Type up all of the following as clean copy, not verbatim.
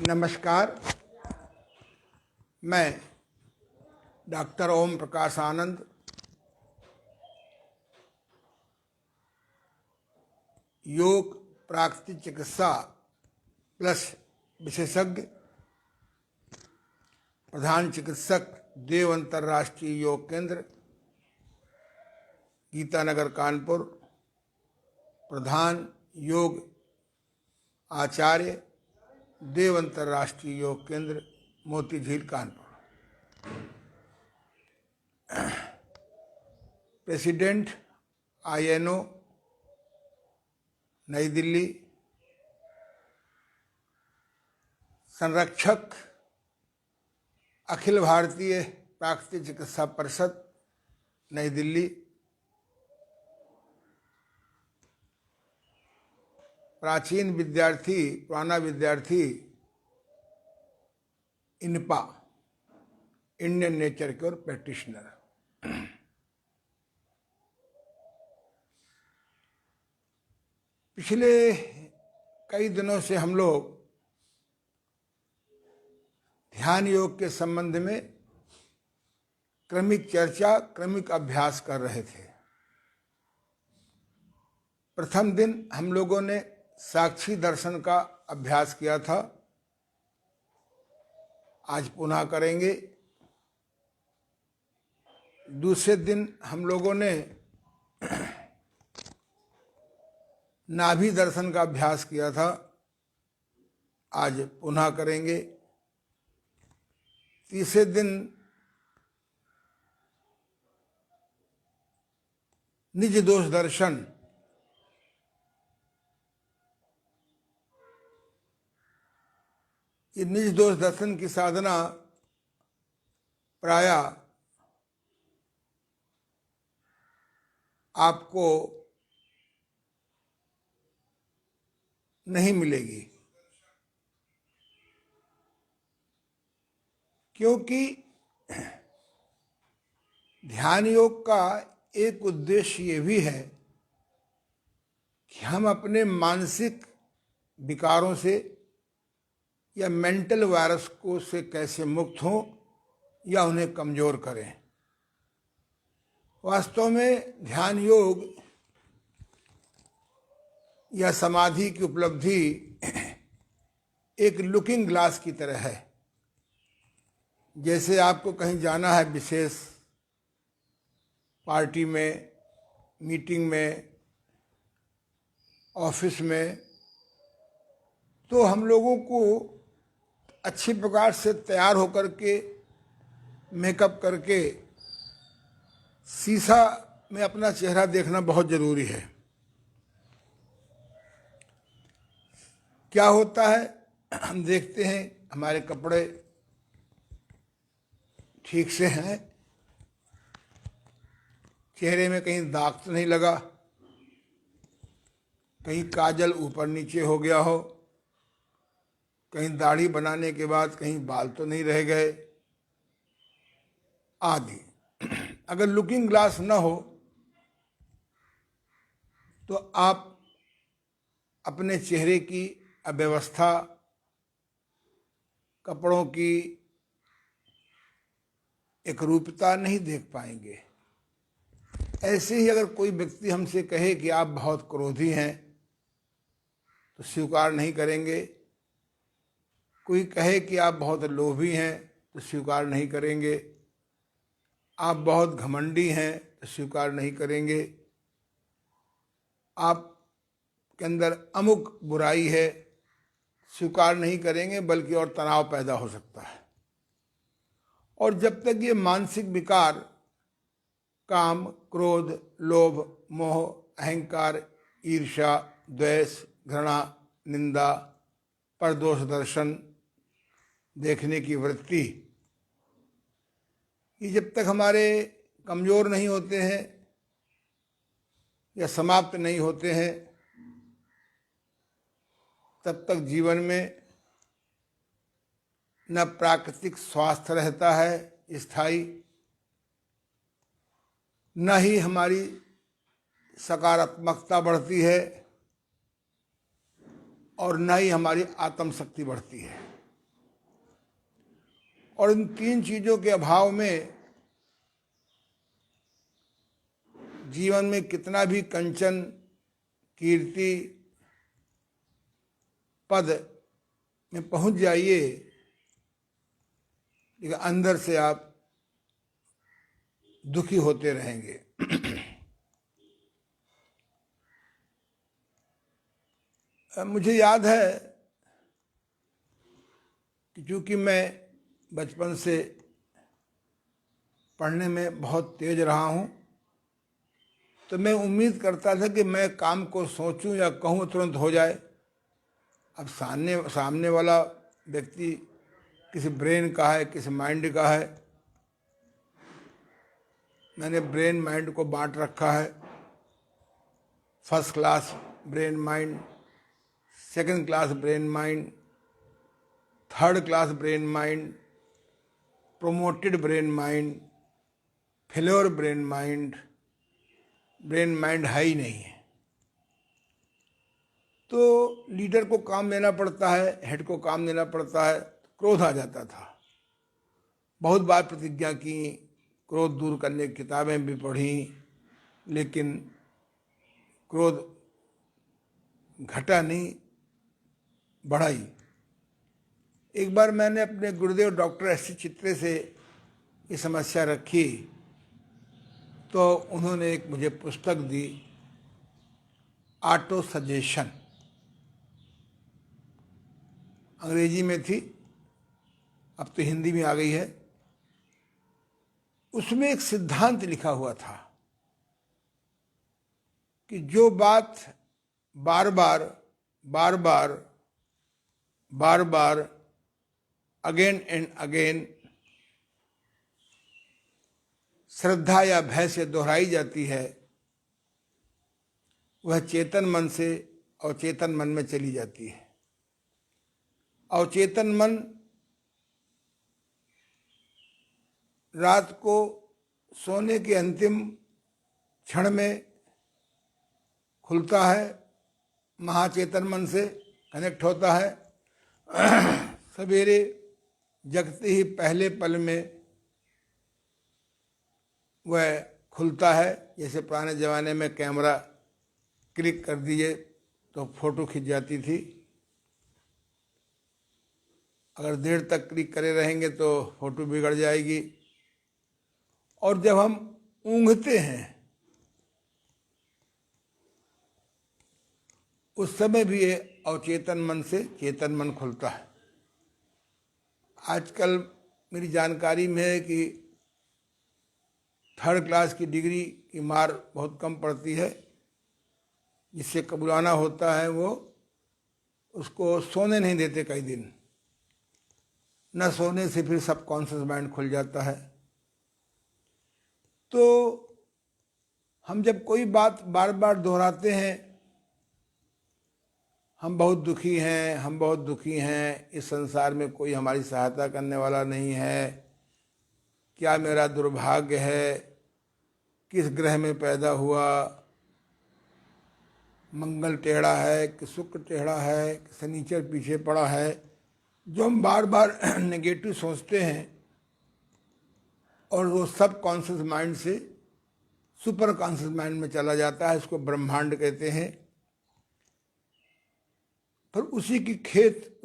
नमस्कार। मैं डॉक्टर ओम प्रकाश आनंद योग प्राकृतिक चिकित्सा प्लस विशेषज्ञ, प्रधान चिकित्सक, देव अंतर्राष्ट्रीय योग केंद्र, गीतानगर कानपुर, प्रधान योग आचार्य, देव अंतर्राष्ट्रीय योग केंद्र, मोती झील कानपुर, प्रेसिडेंट INO नई दिल्ली, संरक्षक अखिल भारतीय प्राकृतिक चिकित्सा परिषद नई दिल्ली, प्राचीन विद्यार्थी, पुराना विद्यार्थी INPA, Indian nature cure practitioner. पिछले कई दिनों से हम लोग ध्यान योग के संबंध में क्रमिक चर्चा, क्रमिक अभ्यास कर रहे थे। प्रथम दिन हम लोगों ने साक्षी दर्शन का अभ्यास किया था, आज पुनः करेंगे। दूसरे दिन हम लोगों ने नाभि दर्शन का अभ्यास किया था, आज पुनः करेंगे। तीसरे दिन निज दोष दर्शन, ये निज दोष दर्शन की साधना प्रायः आपको नहीं मिलेगी, क्योंकि ध्यान योग का एक उद्देश्य ये भी है कि हम अपने मानसिक विकारों से या मेंटल वायरस को से कैसे मुक्त हों या उन्हें कमजोर करें। वास्तव में ध्यान योग या समाधि की उपलब्धि एक लुकिंग ग्लास की तरह है। जैसे आपको कहीं जाना है, विशेष पार्टी में, मीटिंग में, ऑफिस में, तो हम लोगों को अच्छी प्रकार से तैयार होकर के, मेकअप करके शीशा में अपना चेहरा देखना बहुत जरूरी है। क्या होता है, हम देखते हैं हमारे कपड़े ठीक से हैं, चेहरे में कहीं दाग तो नहीं लगा, कहीं काजल ऊपर नीचे हो गया हो, कहीं दाढ़ी बनाने के बाद कहीं बाल तो नहीं रह गए, आदि। अगर लुकिंग ग्लास न हो तो आप अपने चेहरे की अव्यवस्था, कपड़ों की एकरूपता नहीं देख पाएंगे। ऐसे ही अगर कोई व्यक्ति हमसे कहे कि आप बहुत क्रोधी हैं तो स्वीकार नहीं करेंगे। कोई कहे कि आप बहुत लोभी हैं तो स्वीकार नहीं करेंगे। आप बहुत घमंडी हैं तो स्वीकार नहीं करेंगे। आप के अंदर अमुक बुराई है, स्वीकार नहीं करेंगे, बल्कि और तनाव पैदा हो सकता है। और जब तक ये मानसिक विकार, काम, क्रोध, लोभ, मोह, अहंकार, ईर्ष्या, द्वेष, घृणा, निंदा, परदोष दर्शन, देखने की वृत्ति, ये जब तक हमारे कमजोर नहीं होते हैं या समाप्त नहीं होते हैं, तब तक जीवन में न प्राकृतिक स्वास्थ्य रहता है स्थायी, न ही हमारी सकारात्मकता बढ़ती है और न ही हमारी आत्म शक्ति बढ़ती है। और इन तीन चीजों के अभाव में जीवन में कितना भी कंचन, कीर्ति, पद में पहुंच जाइए, लेकिन अंदर से आप दुखी होते रहेंगे। मुझे याद है कि चूंकि मैं बचपन से पढ़ने में बहुत तेज रहा हूं, तो मैं उम्मीद करता था कि मैं काम को सोचूं या कहूं तुरंत हो जाए। अब सामने वाला व्यक्ति किसी ब्रेन का है, किसी माइंड का है। मैंने ब्रेन माइंड को बांट रखा है, first class brain mind, second class brain mind, third class brain mind, promoted brain mind, failure brain mind. Brain mind है ही नहीं है। तो लीडर को काम देना पड़ता है, हेड को काम देना पड़ता है, क्रोध आ जाता था। बहुत बार प्रतिज्ञा की, क्रोध दूर करने की किताबें भी पढ़ी, लेकिन क्रोध घटा नहीं, बढ़ा ही। एक बार मैंने अपने गुरुदेव डॉक्टर एस चित्रे से ये समस्या रखी, तो उन्होंने एक मुझे पुस्तक दी, ऑटो सजेशन। अंग्रेजी में थी, अब तो हिंदी में आ गई है। उसमें एक सिद्धांत लिखा हुआ था कि जो बात बार बार अगेन एंड अगेन श्रद्धा या भय से दोहराई जाती है, वह चेतन मन से अवचेतन मन में चली जाती है। अवचेतन मन रात को सोने के अंतिम क्षण में खुलता है, महाचेतन मन से कनेक्ट होता है। सवेरे जगते ही पहले पल में वह खुलता है। जैसे पुराने ज़माने में कैमरा क्लिक कर दिए तो फोटो खिंच जाती थी, अगर देर तक क्लिक करे रहेंगे तो फोटो बिगड़ जाएगी। और जब हम ऊँघते हैं उस समय भी ये अवचेतन मन से चेतन मन खुलता है। आजकल मेरी जानकारी में है कि थर्ड क्लास की डिग्री की मार बहुत कम पड़ती है, जिससे कबूलाना होता है वो उसको सोने नहीं देते कई दिन। न सोने से फिर सबकॉन्शियस माइंड खुल जाता है। तो हम जब कोई बात बार बार दोहराते हैं, हम बहुत दुखी हैं, हम बहुत दुखी हैं, इस संसार में कोई हमारी सहायता करने वाला नहीं है, क्या मेरा दुर्भाग्य है, किस ग्रह में पैदा हुआ, मंगल टेढ़ा है कि शुक्र टेढ़ा है कि शनिचर पीछे पड़ा है, जो हम बार बार नेगेटिव सोचते हैं, और वो सब कॉन्शियस माइंड से सुपर कॉन्शियस माइंड में चला जाता है। इसको ब्रह्मांड कहते हैं। फिर उसी की खेत,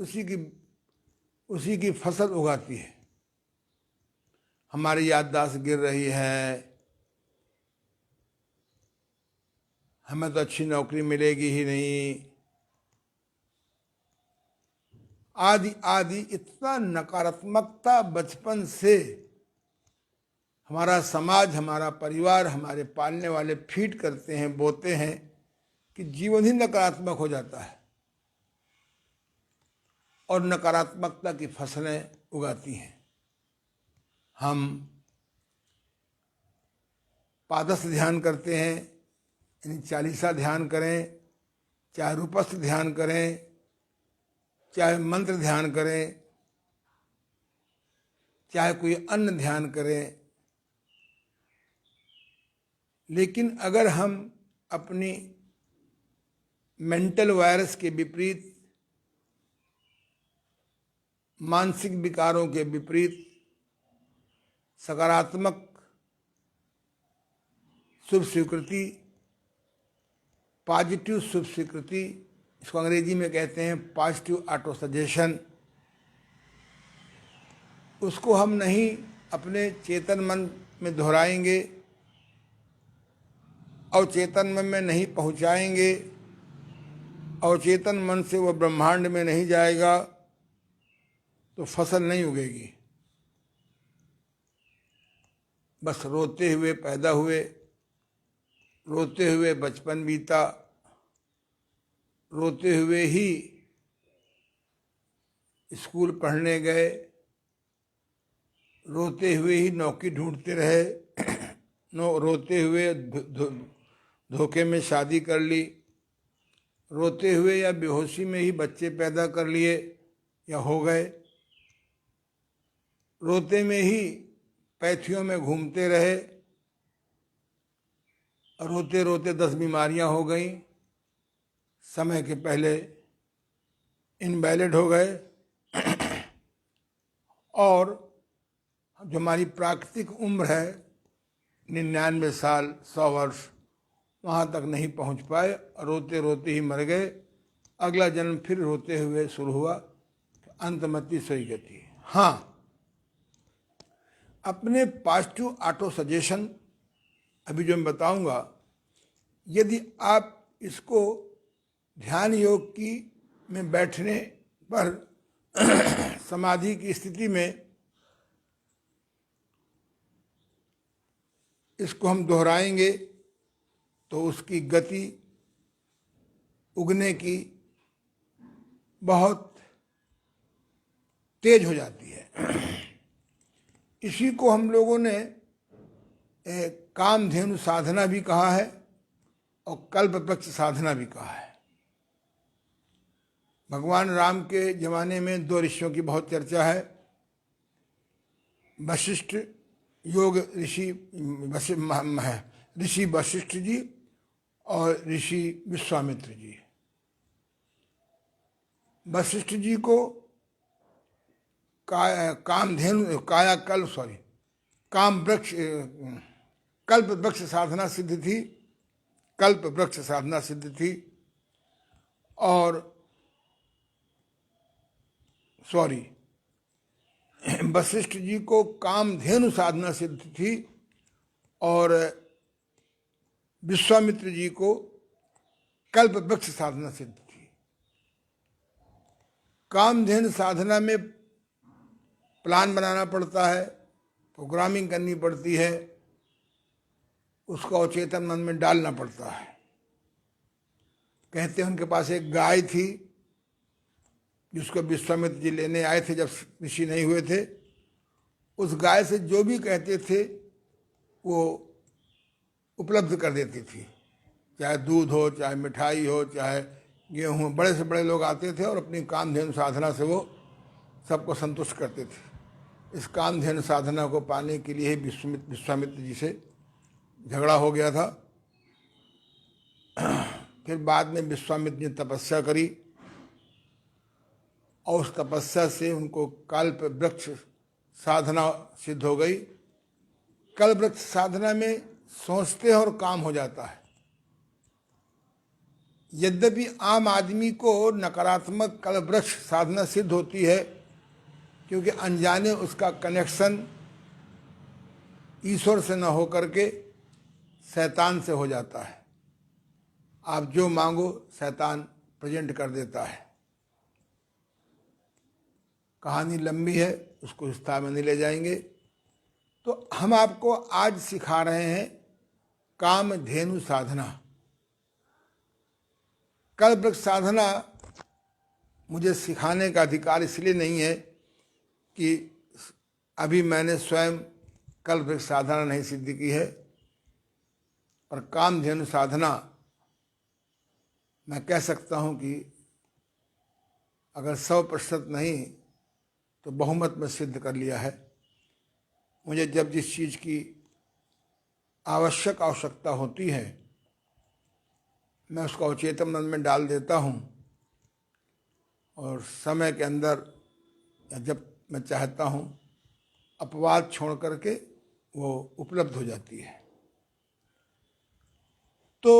उसी की फसल उगाती है। हमारी याददाश्त गिर रही है, हमें तो अच्छी नौकरी मिलेगी ही नहीं, आदि आदि। इतना नकारात्मकता बचपन से हमारा समाज, हमारा परिवार, हमारे पालने वाले फीड करते हैं, बोते हैं, कि जीवन ही नकारात्मक हो जाता है और नकारात्मकता की फसलें उगाती हैं। हम पादस्थ ध्यान करते हैं, यानी चालीसा ध्यान करें, चाहे रूपस्थ ध्यान करें, चाहे मंत्र ध्यान करें, चाहे कोई अन्य ध्यान करें, लेकिन अगर हम अपनी मेंटल वायरस के विपरीत, मानसिक विकारों के विपरीत सकारात्मक शुभ स्वीकृति, पॉजिटिव शुभ स्वीकृति, इसको अंग्रेजी में कहते हैं पॉजिटिव ऑटो सजेशन, उसको हम नहीं अपने चेतन मन में दोहराएंगे और चेतन मन में नहीं पहुंचाएंगे और चेतन मन से वह ब्रह्मांड में नहीं जाएगा तो फसल नहीं उगेगी। बस रोते हुए पैदा हुए, रोते हुए बचपन बीता, रोते हुए ही स्कूल पढ़ने गए, रोते हुए ही नौकरी ढूंढते रहे, रोते हुए धोखे में शादी कर ली, रोते हुए या बेहोशी में ही बच्चे पैदा कर लिए या हो गए, रोते में ही पैथियों में घूमते रहे, रोते रोते 10 बीमारियां हो गईं, समय के पहले इनवैलिड हो गए और जो हमारी प्राकृतिक उम्र है 99 साल 100 वर्ष, वहाँ तक नहीं पहुँच पाए, रोते रोते ही मर गए। अगला जन्म फिर रोते हुए शुरू हुआ, अंतमति सोई गति। हाँ, अपने पॉजिटिव ऑटो सजेशन अभी जो मैं बताऊंगा, यदि आप इसको ध्यान योग की में बैठने पर समाधि की स्थिति में इसको हम दोहराएंगे तो उसकी गति उगने की बहुत तेज हो जाती है। इसी को हम लोगों ने कामधेनु साधना भी कहा है और कल्पवृक्ष साधना भी कहा है। भगवान राम के जमाने में 2 ऋषियों की बहुत चर्चा है, वशिष्ठ योग ऋषि वशिष्ठ जी और ऋषि विश्वामित्र जी। वशिष्ठ जी को कामधेनु काम वृक्ष कल्प वृक्ष साधना सिद्ध थी, कल्प वृक्ष साधना सिद्ध थी और वशिष्ठ जी को कामधेनु साधना सिद्ध थी और विश्वामित्र जी को कल्प वृक्ष साधना सिद्ध थी। कामधेनु साधना में प्लान बनाना पड़ता है, प्रोग्रामिंग करनी पड़ती है, उसको अवचेतन मन में डालना पड़ता है। कहते हैं उनके पास एक गाय थी जिसको विश्वामित्र जी लेने आए थे जब ऋषि नहीं हुए थे। उस गाय से जो भी कहते थे वो उपलब्ध कर देती थी, चाहे दूध हो, चाहे मिठाई हो, चाहे गेहूँ। बड़े से बड़े लोग आते थे और अपनी कामधेनु साधना से वो सबको संतुष्ट करते थे। इस कामधेनु साधना को पाने के लिए विश्वामित्र जी से झगड़ा हो गया था। फिर बाद में विश्वामित्र जी ने तपस्या करी और उस तपस्या से उनको कल्प वृक्ष साधना सिद्ध हो गई। कल्प वृक्ष साधना में सोचते हैं और काम हो जाता है। यद्यपि आम आदमी को नकारात्मक कल्प वृक्ष साधना सिद्ध होती है क्योंकि अनजाने उसका कनेक्शन ईश्वर से न हो करके शैतान से हो जाता है। आप जो मांगो शैतान प्रेजेंट कर देता है। कहानी लंबी है, उसको विस्तार में नहीं ले जाएंगे। तो हम आपको आज सिखा रहे हैं कामधेनु साधना। कल्पवृक्ष साधना मुझे सिखाने का अधिकार इसलिए नहीं है कि अभी मैंने स्वयं कल्पवृक्ष साधना नहीं सिद्ध की है, पर कामधेनु साधना मैं कह सकता हूँ कि अगर 100% नहीं तो बहुमत में सिद्ध कर लिया है। मुझे जब जिस चीज़ की आवश्यकता होती है मैं उसको अवचेतन मन में डाल देता हूँ और समय के अंदर जब मैं चाहता हूँ अपवाद छोड़ करके वो उपलब्ध हो जाती है। तो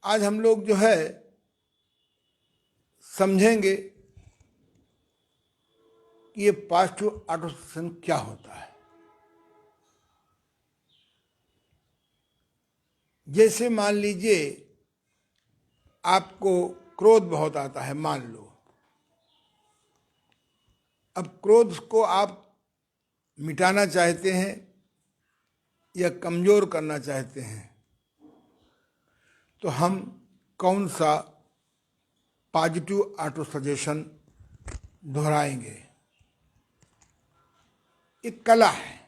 आज हम लोग जो है समझेंगे कि ये पॉजिटिव ऑटोसजेशन क्या होता है। जैसे मान लीजिए आपको क्रोध बहुत आता है, मान लो। अब क्रोध को आप मिटाना चाहते हैं या कमजोर करना चाहते हैं, तो हम कौन सा पॉजिटिव ऑटो सजेशन दोहराएंगे। एक कला है,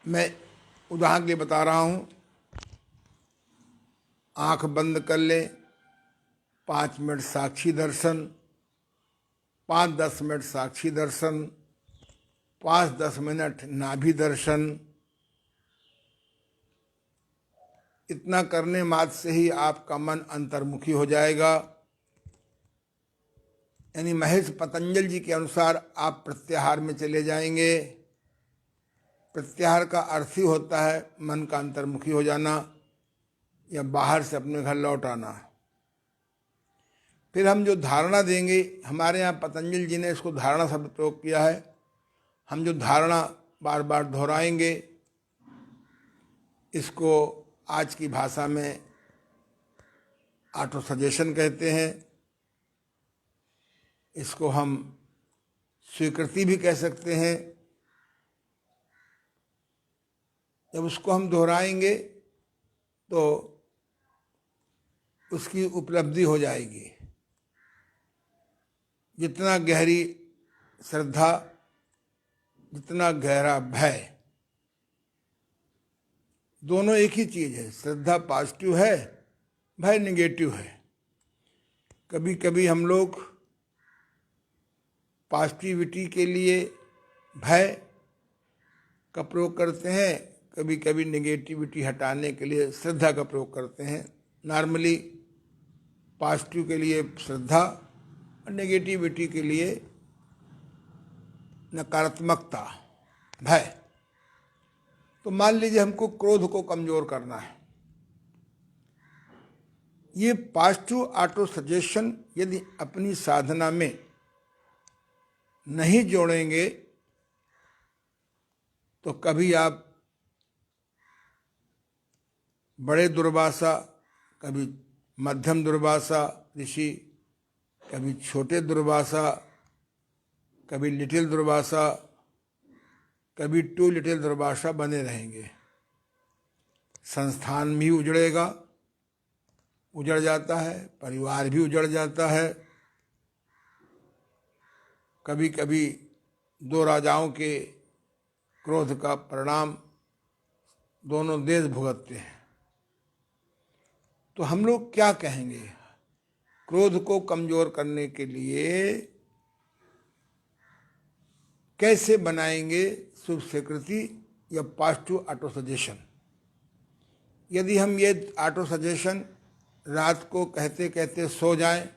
मैं उदाहरण के लिए बता रहा हूं। आंख बंद कर लें, 5 मिनट साक्षी दर्शन, 5-10 मिनट साक्षी दर्शन, 5-10 मिनट नाभि दर्शन। इतना करने मात्र से ही आपका मन अंतर्मुखी हो जाएगा। यानी महर्षि पतंजलि जी के अनुसार आप प्रत्याहार में चले जाएंगे। प्रत्याहार का अर्थ ही होता है मन का अंतर्मुखी हो जाना या बाहर से अपने घर लौट आना। फिर हम जो धारणा देंगे, हमारे यहाँ पतंजलि जी ने इसको धारणा शब्द प्रयोग किया है। हम जो धारणा बार बार दोहराएंगे, इसको आज की भाषा में ऑटो सजेशन कहते हैं। इसको हम स्वीकृति भी कह सकते हैं। जब उसको हम दोहराएंगे तो उसकी उपलब्धि हो जाएगी। जितना गहरी श्रद्धा, जितना गहरा भय, दोनों एक ही चीज है। श्रद्धा पॉजिटिव है, भय निगेटिव है। कभी कभी हम लोग पॉजिटिविटी के लिए भय का प्रयोग करते हैं, कभी कभी निगेटिविटी हटाने के लिए श्रद्धा का प्रयोग करते हैं। नॉर्मली पॉजिटिव के लिए श्रद्धा और नेगेटिविटी के लिए नकारात्मकता, भय। तो मान लीजिए हमको क्रोध को कमजोर करना है। ये पॉजिटिव ऑटो सजेशन यदि अपनी साधना में नहीं जोड़ेंगे तो कभी आप बड़े दुर्वासा, कभी मध्यम दुर्वासा ऋषि, कभी छोटे दुर्वासा, कभी लिटिल दुर्वासा, कभी 2 लिटिल दुर्वासा बने रहेंगे। संस्थान भी उजड़ेगा, उजड़ जाता है, परिवार भी उजड़ जाता है। कभी कभी 2 राजाओं के क्रोध का परिणाम दोनों देश भुगतते हैं। तो हम लोग क्या कहेंगे, क्रोध को कमजोर करने के लिए कैसे बनाएंगे शुभ स्वीकृति या पॉजिटिव ऑटो सजेशन। यदि हम ये ऑटो सजेशन रात को कहते कहते सो जाएं,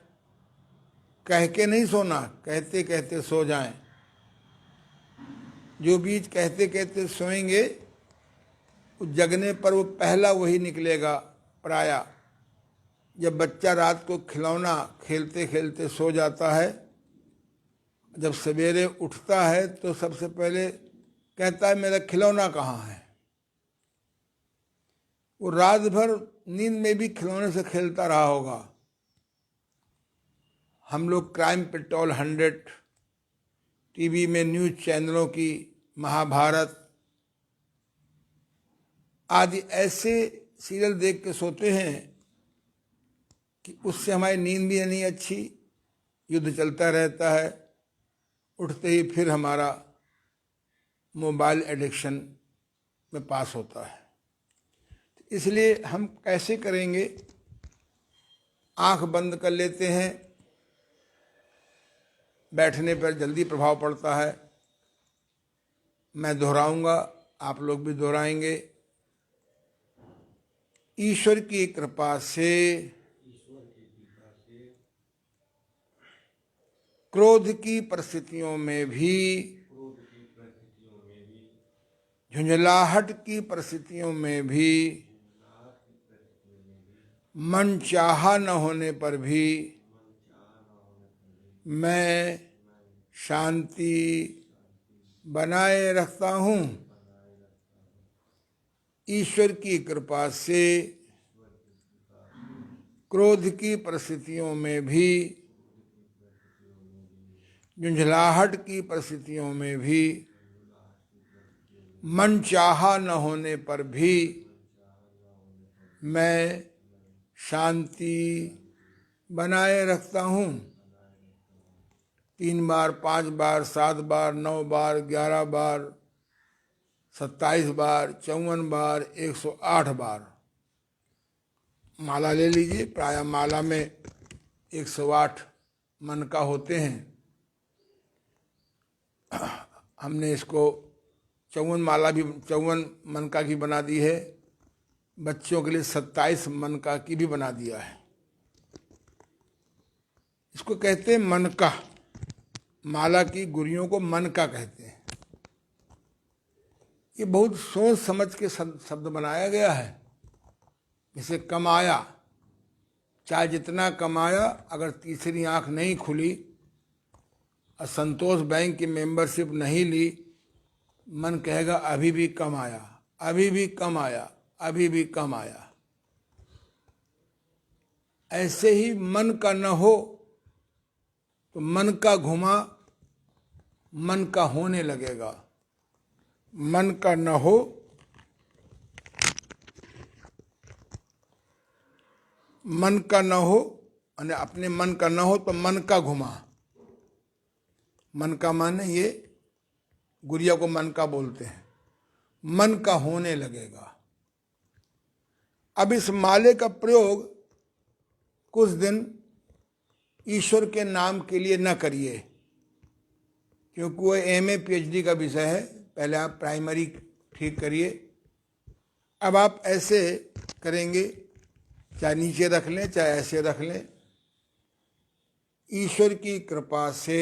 कह के नहीं सोना, कहते कहते सो जाएं। जो बीज कहते कहते सोएंगे, उस जगने पर वो पहला वही निकलेगा पराया। जब बच्चा रात को खिलौना खेलते खेलते सो जाता है, जब सवेरे उठता है तो सबसे पहले कहता है मेरा खिलौना कहाँ है। वो रात भर नींद में भी खिलौने से खेलता रहा होगा। हम लोग क्राइम पेट्रोल 100, टीवी में न्यूज चैनलों की महाभारत आदि ऐसे सीरियल देख के सोते हैं कि उससे हमारी नींद भी नहीं अच्छी, युद्ध चलता रहता है। उठते ही फिर हमारा मोबाइल एडिक्शन में पास होता है। इसलिए हम कैसे करेंगे, आंख बंद कर लेते हैं, बैठने पर जल्दी प्रभाव पड़ता है। मैं दोहराऊंगा, आप लोग भी दोहराएंगे। ईश्वर की कृपा से क्रोध की परिस्थितियों में भी झुंझलाहट की परिस्थितियों में भी, मन चाहा न होने पर भी मैं शांति बनाए रखता हूँ। ईश्वर की कृपा से क्रोध की परिस्थितियों में भी, झुंझलाहट की परिस्थितियों में भी, मन चाहा न होने पर भी मैं शांति बनाए रखता हूँ। 3 बार, 5 बार, 7 बार, 9 बार, 11 बार, 27 बार, 54 बार, 108 बार माला ले लीजिए। प्रायः माला में 108 मन का होते हैं। हमने इसको 54 माला भी, 54 मन का की बना दी है। बच्चों के लिए 27 मन का की भी बना दिया है। इसको कहते हैं मन का। माला की गुरियों को मन का कहते हैं। ये बहुत सोच समझ के शब्द बनाया गया है। जैसे कमाया, चाहे जितना कमाया, अगर तीसरी आंख नहीं खुली और संतोष बैंक की मेंबरशिप नहीं ली, मन कहेगा अभी भी कम आया, अभी भी कम आया, अभी भी कम आया। ऐसे ही मन का न हो तो मन का घुमा, मन का होने लगेगा। मन का न हो, मन का न हो, यानी अपने मन का न हो तो मन का घुमा। मन का माने ये गुरिया को मन का बोलते हैं। मन का होने लगेगा। अब इस माले का प्रयोग कुछ दिन ईश्वर के नाम के लिए न करिए, क्योंकि वो एमए पीएचडी का विषय है। पहले आप प्राइमरी ठीक करिए। अब आप ऐसे करेंगे, चाहे नीचे रख लें चाहे ऐसे रख लें। ईश्वर की कृपा से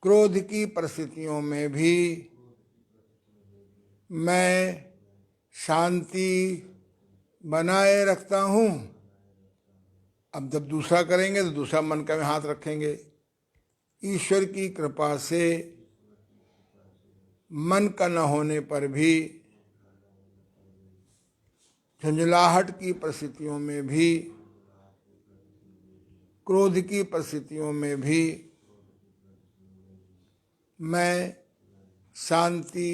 क्रोध की परिस्थितियों में भी मैं शांति बनाए रखता हूँ। अब जब दूसरा करेंगे तो दूसरा मन का में हाथ रखेंगे। ईश्वर की कृपा से मन का न होने पर भी, झुंझलाहट की परिस्थितियों में भी, क्रोध की परिस्थितियों में भी मैं शांति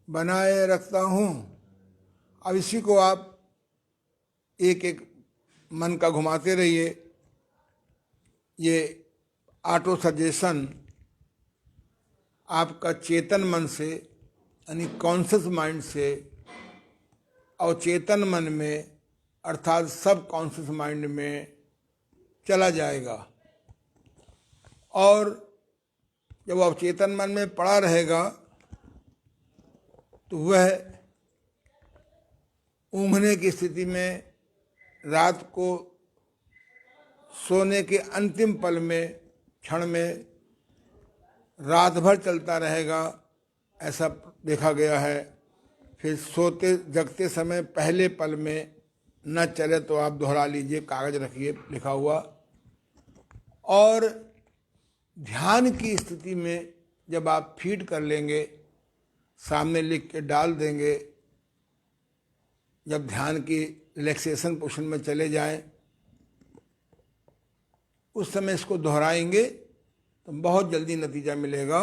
बनाए रखता हूँ। अब इसी को आप एक एक मन का घुमाते रहिए। ये ऑटो सजेशन आपका चेतन मन से, यानी कॉन्शियस माइंड से अवचेतन मन में, अर्थात सब कॉन्शियस माइंड में चला जाएगा। और जब अवचेतन मन में पड़ा रहेगा तो वह ऊँघने की स्थिति में, रात को सोने के अंतिम पल में, क्षण में रात भर चलता रहेगा, ऐसा देखा गया है। फिर सोते जगते समय पहले पल में न चले तो आप दोहरा लीजिए, कागज रखिए लिखा हुआ। और ध्यान की स्थिति में जब आप फीड कर लेंगे, सामने लिख के डाल देंगे, जब ध्यान की रिलैक्सेशन पोजीशन में चले जाएं, उस समय इसको दोहराएंगे तो बहुत जल्दी नतीजा मिलेगा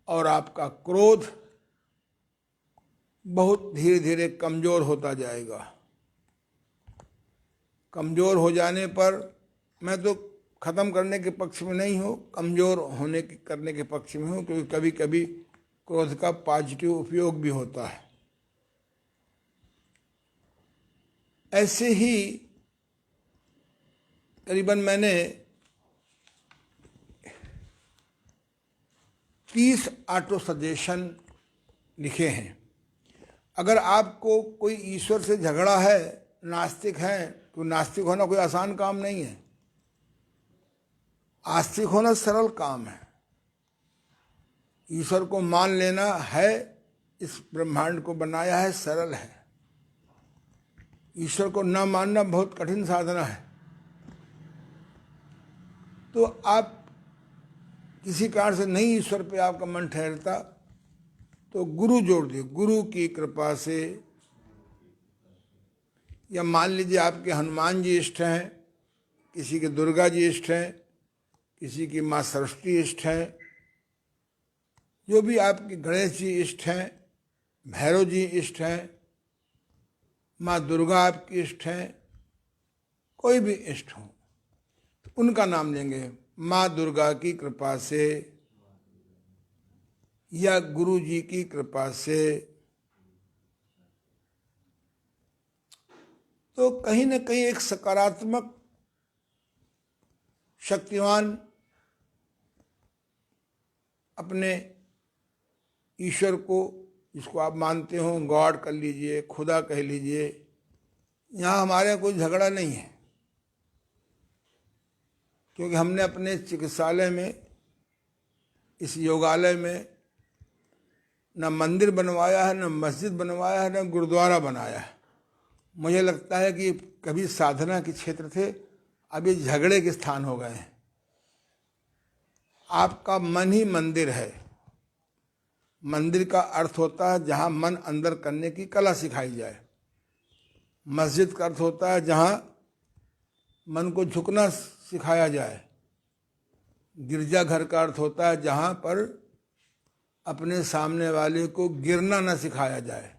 और आपका क्रोध बहुत धीरे धीरे कमज़ोर होता जाएगा। कमज़ोर हो जाने पर, मैं तो ख़त्म करने के पक्ष में नहीं हूँ, कमज़ोर होने के करने के पक्ष में हूँ, क्योंकि कभी कभी क्रोध का पॉजिटिव उपयोग भी होता है। ऐसे ही करीबन मैंने 30 ऑटो सजेशन लिखे हैं। अगर आपको कोई ईश्वर से झगड़ा है, नास्तिक हैं, तो नास्तिक होना कोई आसान काम नहीं है। आस्तिक होना सरल काम है। ईश्वर को मान लेना है, इस ब्रह्मांड को बनाया है, सरल है। ईश्वर को न मानना बहुत कठिन साधना है। तो आप किसी कारण से नहीं ईश्वर पे आपका मन ठहरता तो गुरु जोड़ दिए, गुरु की कृपा से। या मान लीजिए आपके हनुमान जी इष्ट हैं, किसी के दुर्गा जी इष्ट हैं, किसी की माँ सरस्वती इष्ट हैं, जो भी आपके गणेश जी इष्ट हैं, भैरव जी इष्ट हैं, माँ दुर्गा आपकी इष्ट हैं, कोई भी इष्ट हो तो उनका नाम लेंगे। माँ दुर्गा की कृपा से या गुरु जी की कृपा से। तो कहीं ना कहीं एक सकारात्मक शक्तिवान अपने ईश्वर को, जिसको आप मानते हो, गॉड कर लीजिए, खुदा कह लीजिए, यहाँ हमारे यहाँ कोई झगड़ा नहीं है, क्योंकि हमने अपने चिकित्सालय में, इस योगालय में न मंदिर बनवाया है, न मस्जिद बनवाया है, न गुरुद्वारा बनाया है। मुझे लगता है कि कभी साधना के क्षेत्र थे, अभी झगड़े के स्थान हो गए हैं। आपका मन ही मंदिर है। मंदिर का अर्थ होता है जहाँ मन अंदर करने की कला सिखाई जाए। मस्जिद का अर्थ होता है जहाँ मन को झुकना सिखाया जाए। गिरजाघर का अर्थ होता है जहाँ पर अपने सामने वाले को गिरना न सिखाया जाए,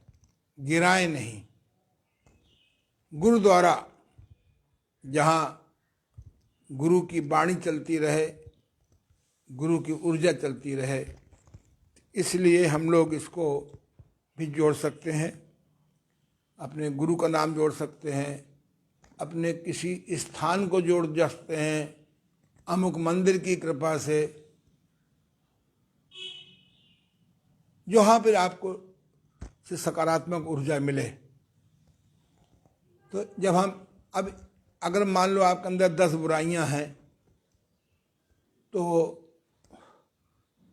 गिराए नहीं। गुरुद्वारा जहाँ गुरु की वाणी चलती रहे, गुरु की ऊर्जा चलती रहे, इसलिए हम लोग इसको भी जोड़ सकते हैं। अपने गुरु का नाम जोड़ सकते हैं, अपने किसी स्थान को जोड़ सकते हैं, अमुक मंदिर की कृपा से, जहाँ पर आपको से सकारात्मक ऊर्जा मिले। तो जब हम अब अगर मान लो आपके अंदर 10 बुराइयां हैं, तो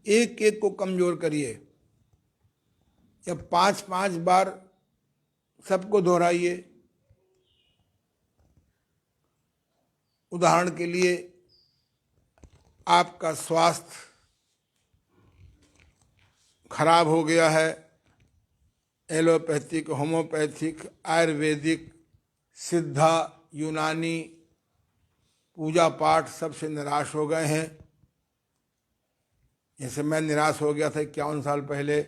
एक एक को कमजोर करिए, या 5-5 बार सबको दोहराइए। उदाहरण के लिए, आपका स्वास्थ्य खराब हो गया है, एलोपैथिक, होम्योपैथिक, आयुर्वेदिक, सिद्धा, यूनानी, पूजा पाठ सबसे निराश हो गए हैं। जैसे मैं निराश हो गया था 51 साल पहले।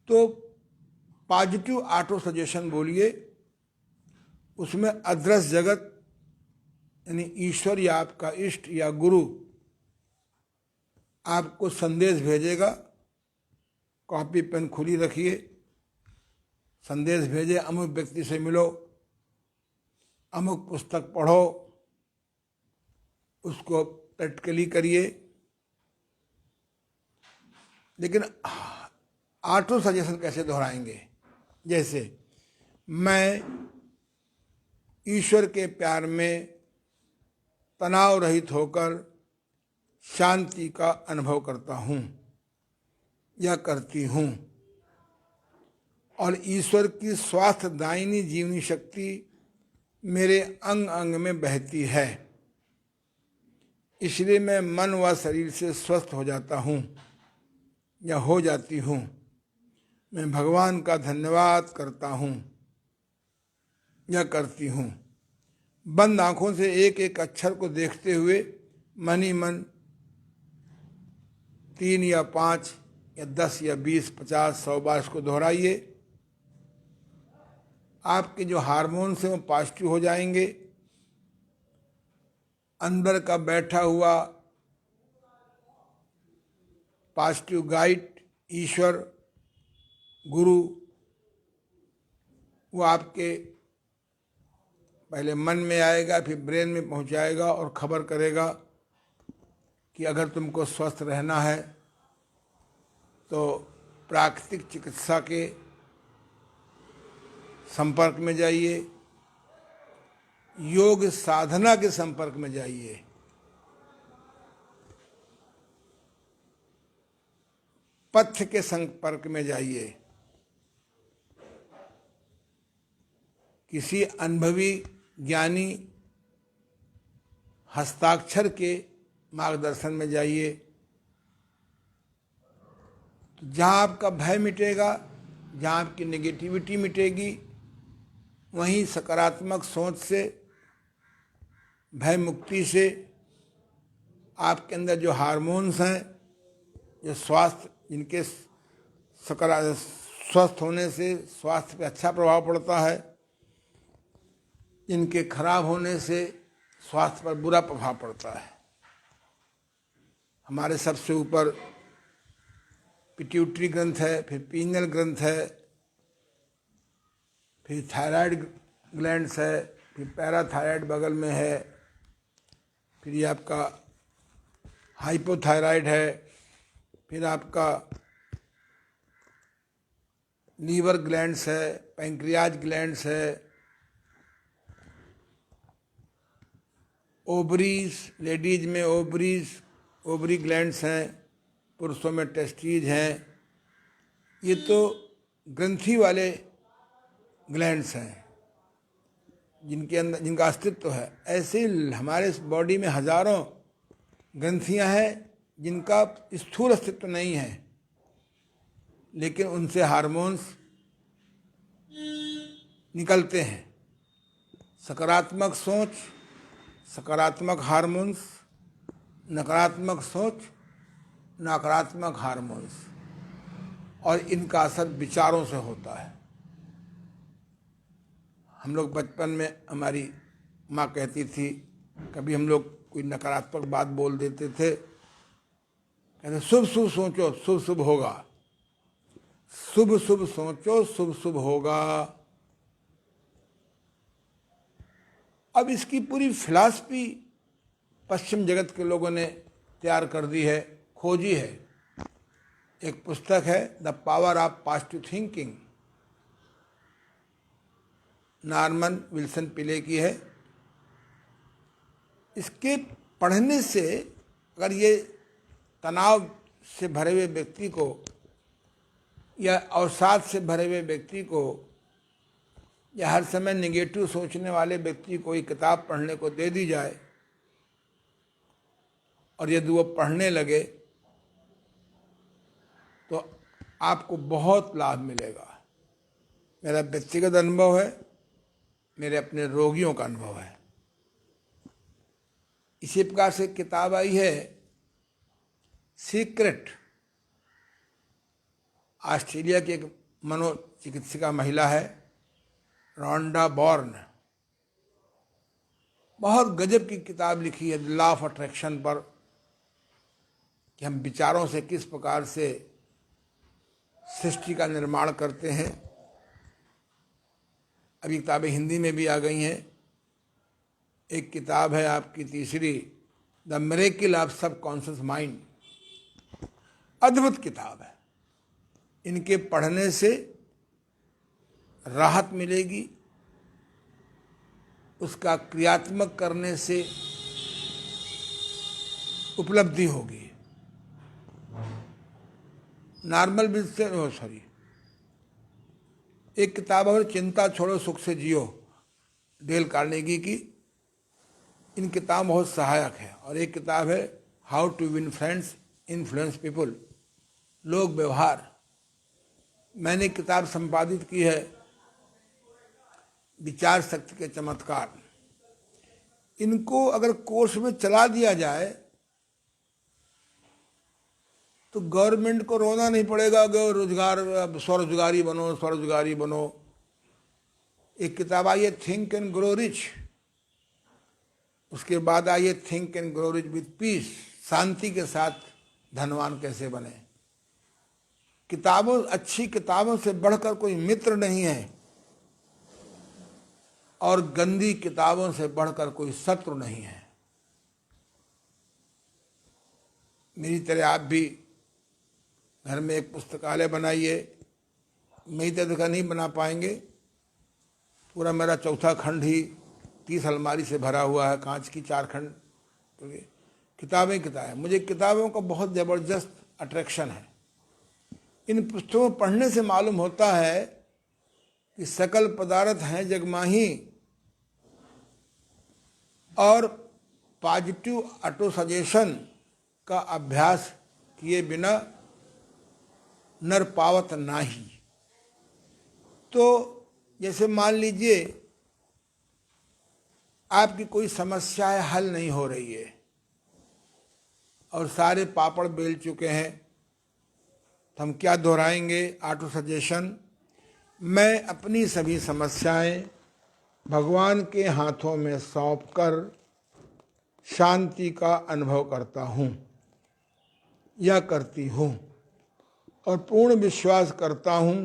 तो पॉजिटिव ऑटो सजेशन बोलिए, उसमें अदृश्य जगत यानी ईश्वर या आपका इष्ट या गुरु आपको संदेश भेजेगा। कॉपी पेन खुली रखिए, संदेश भेजे, अमुक व्यक्ति से मिलो, अमुक पुस्तक पढ़ो, उसको प्रैक्टिकली करिए। लेकिन ऑटो सजेशन कैसे दोहराएंगे? जैसे मैं ईश्वर के प्यार में तनाव रहित होकर शांति का अनुभव करता हूँ या करती हूँ, और ईश्वर की स्वास्थ्यदायिनी जीवनी शक्ति मेरे अंग अंग में बहती है, इसलिए मैं मन व शरीर से स्वस्थ हो जाता हूँ या हो जाती हूँ। मैं भगवान का धन्यवाद करता हूँ या करती हूँ। बंद आंखों से एक एक अक्षर को देखते हुए मन ही मन 3 या 5 या 10 या 20, 50, 100 बार इसको दोहराइए। आपके जो हार्मोन्स हैं वो पॉजिटिव हो जाएंगे। अंदर का बैठा हुआ पॉजिटिव गाइड ईश्वर गुरु, वो आपके पहले मन में आएगा, फिर ब्रेन में पहुंचाएगा और खबर करेगा कि अगर तुमको स्वस्थ रहना है तो प्राकृतिक चिकित्सा के संपर्क में जाइए, योग साधना के संपर्क में जाइए। पथ्य के संपर्क में जाइए, किसी अनुभवी ज्ञानी हस्ताक्षर के मार्गदर्शन में जाइए। तो जहाँ आपका भय मिटेगा, जहाँ आपकी नेगेटिविटी मिटेगी, वहीं सकारात्मक सोच से, भय मुक्ति से आपके अंदर जो हार्मोन्स हैं, जो स्वास्थ्य, जिनके स्वस्थ होने से स्वास्थ्य पे अच्छा प्रभाव पड़ता है, जिनके खराब होने से स्वास्थ्य पर बुरा प्रभाव पड़ता है। हमारे सबसे ऊपर पिट्यूटरी ग्रंथ है, फिर पीनियल ग्रंथ है, फिर थायराइड ग्लैंड्स है, फिर पैराथायराइड बगल में है, फिर ये आपका हाइपोथायराइड है, फिर आपका लीवर ग्लैंड्स है, पैंक्रियाज ग्लैंड्स है, ओवरीज, लेडीज में ओवरी ग्लैंड्स हैं, पुरुषों में टेस्टीज हैं। ये तो ग्रंथि वाले ग्लैंड्स हैं जिनके अंदर, जिनका अस्तित्व है। ऐसे हमारे बॉडी में हजारों ग्रंथियां हैं जिनका स्थूल अस्तित्व नहीं है, लेकिन उनसे हार्मोन्स निकलते हैं। सकारात्मक सोच, सकारात्मक हार्मोन्स, नकारात्मक सोच, नकारात्मक हार्मोन्स, और इनका असर विचारों से होता है। हम लोग बचपन में, हमारी माँ कहती थी, कभी हम लोग कोई नकारात्मक बात बोल देते थे, कहते शुभ शुभ सोचो शुभ शुभ होगा, शुभ शुभ सोचो शुभ शुभ होगा। अब इसकी पूरी फिलॉसफी पश्चिम जगत के लोगों ने तैयार कर दी है, खोजी है। एक पुस्तक है the power of positive thinking, Norman Wilson पिले की है। इसके पढ़ने से अगर ये तनाव से भरे हुए व्यक्ति को या अवसाद से भरे हुए व्यक्ति को या हर समय नेगेटिव सोचने वाले व्यक्ति को ये किताब पढ़ने को दे दी जाए और यदि वो पढ़ने लगे तो आपको बहुत लाभ मिलेगा। मेरा व्यक्तिगत अनुभव है, मेरे अपने रोगियों का अनुभव है। इसी प्रकार से किताब आई है सीक्रेट, ऑस्ट्रेलिया की एक मनोचिकित्सिका महिला है रॉन्डा बॉर्न, बहुत गजब की किताब लिखी है लॉ ऑफ अट्रैक्शन पर, कि हम विचारों से किस प्रकार से सृष्टि का निर्माण करते हैं। अभी किताबें हिंदी में भी आ गई हैं। एक किताब है आपकी तीसरी, the miracle of subconscious mind, अद्भुत किताब है। इनके पढ़ने से राहत मिलेगी, उसका क्रियात्मक करने से उपलब्धि होगी। नॉर्मल एक किताब है चिंता छोड़ो सुख से जियो, डेल कार्नेगी की। इन किताब बहुत सहायक है। और एक किताब है how to win friends influence people, लोग व्यवहार। मैंने किताब संपादित की है विचार शक्ति के चमत्कार। इनको अगर कोर्स में चला दिया जाए तो गवर्नमेंट को रोना नहीं पड़ेगा कि रोजगार, स्वरोजगारी बनो स्वरोजगारी बनो। एक किताब आई है थिंक एंड ग्रो रिच, उसके बाद आई है think and grow rich with peace, शांति के साथ धनवान कैसे बने। किताबों, अच्छी किताबों से बढ़कर कोई मित्र नहीं है और गंदी किताबों से बढ़कर कोई शत्रु नहीं है। मेरी तरह आप भी घर में एक पुस्तकालय बनाइए। मेरी तरह नहीं बना पाएंगे, पूरा मेरा चौथा खंड ही 30 अलमारी से भरा हुआ है, कांच की 4 खंड किताबें। मुझे किताबों का बहुत ज़बरदस्त अट्रैक्शन है। इन पुस्तकों को पढ़ने से मालूम होता है कि सकल पदार्थ हैं जगमाही और पॉजिटिव ऑटो सजेशन का अभ्यास किए बिना नर पावत नाही। तो जैसे मान लीजिए आपकी कोई समस्या हल नहीं हो रही है और सारे पापड़ बेल चुके हैं, तो हम क्या दोहराएंगे? Auto suggestion. मैं अपनी सभी समस्याएं भगवान के हाथों में सौंप कर शांति का अनुभव करता हूँ या करती हूँ और पूर्ण विश्वास करता हूँ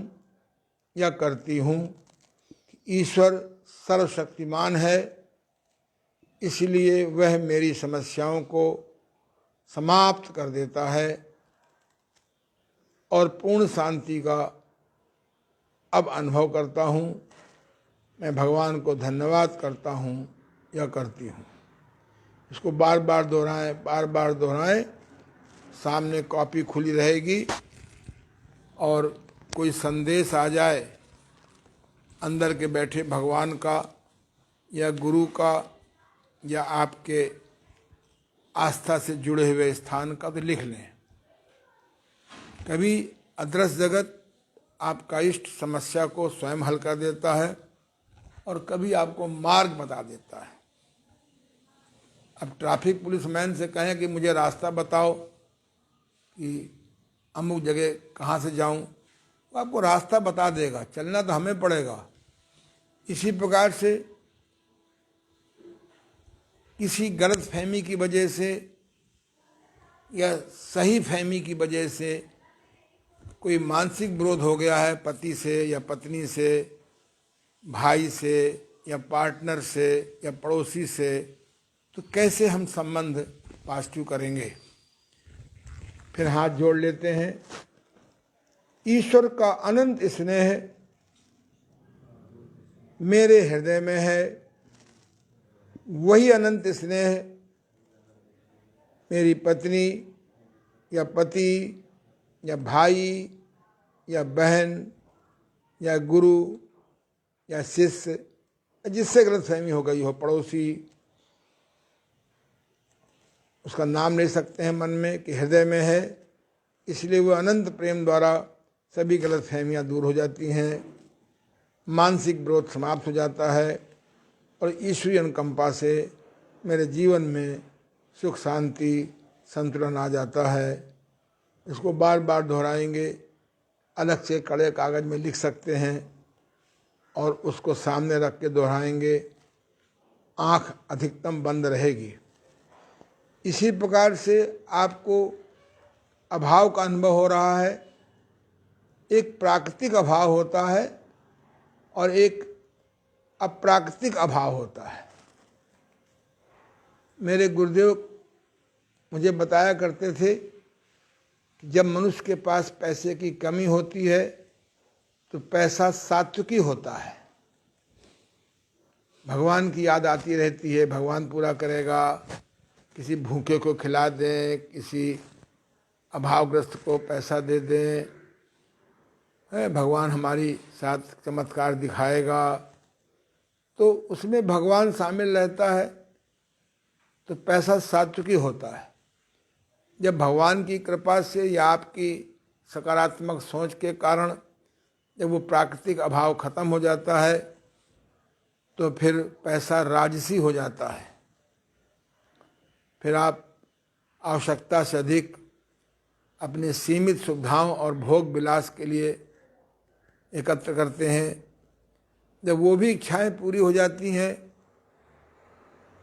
या करती हूँ कि ईश्वर सर्वशक्तिमान है, इसलिए वह मेरी समस्याओं को समाप्त कर देता है और पूर्ण शांति का अब अनुभव करता हूँ। मैं भगवान को धन्यवाद करता हूँ या करती हूँ। इसको बार बार दोहराएं, बार बार दोहराएं। सामने कॉपी खुली रहेगी और कोई संदेश आ जाए अंदर के बैठे भगवान का या गुरु का या आपके आस्था से जुड़े हुए स्थान का, तो लिख लें। कभी अदृश्य जगत आपका इष्ट समस्या को स्वयं हल कर देता है और कभी आपको मार्ग बता देता है। अब ट्रैफिक पुलिस मैन से कहें कि मुझे रास्ता बताओ कि अमुक जगह कहाँ से जाऊं, वो आपको रास्ता बता देगा, चलना तो हमें पड़ेगा। इसी प्रकार से किसी गलत फहमी की वजह से या सही फहमी की वजह से कोई मानसिक विरोध हो गया है पति से या पत्नी से, भाई से या पार्टनर से या पड़ोसी से, तो कैसे हम संबंध पॉजिटिव करेंगे? फिर हाथ जोड़ लेते हैं। ईश्वर का अनंत स्नेह मेरे हृदय में है, वही अनंत स्नेह मेरी पत्नी या पति या भाई या बहन या गुरु या शिष्य, जिससे गलतफहमी हो गई हो, पड़ोसी, उसका नाम ले सकते हैं मन में कि हृदय में है, इसलिए वो अनंत प्रेम द्वारा सभी गलतफहमियां दूर हो जाती हैं, मानसिक विरोध समाप्त हो जाता है और ईश्वरीय अनुकंपा से मेरे जीवन में सुख शांति संतुलन आ जाता है। इसको बार बार दोहराएंगे, अलग से कड़े कागज में लिख सकते हैं और उसको सामने रख के दोहराएंगे। आँख अधिकतम बंद रहेगी। इसी प्रकार से आपको अभाव का अनुभव हो रहा है। एक प्राकृतिक अभाव होता है और एक अप्राकृतिक अभाव होता है। मेरे गुरुदेव मुझे बताया करते थे कि जब मनुष्य के पास पैसे की कमी होती है तो पैसा सात्विकी होता है, भगवान की याद आती रहती है, भगवान पूरा करेगा, किसी भूखे को खिला दें, किसी अभावग्रस्त को पैसा दे दें, भगवान हमारी साथ चमत्कार दिखाएगा, तो उसमें भगवान शामिल रहता है तो पैसा सात्विकी होता है। जब भगवान की कृपा से या आपकी सकारात्मक सोच के कारण जब वो प्राकृतिक अभाव खत्म हो जाता है तो फिर पैसा राजसी हो जाता है। फिर आप आवश्यकता से अधिक अपने सीमित सुविधाओं और भोग विलास के लिए एकत्र करते हैं। जब वो भी इच्छाएं पूरी हो जाती हैं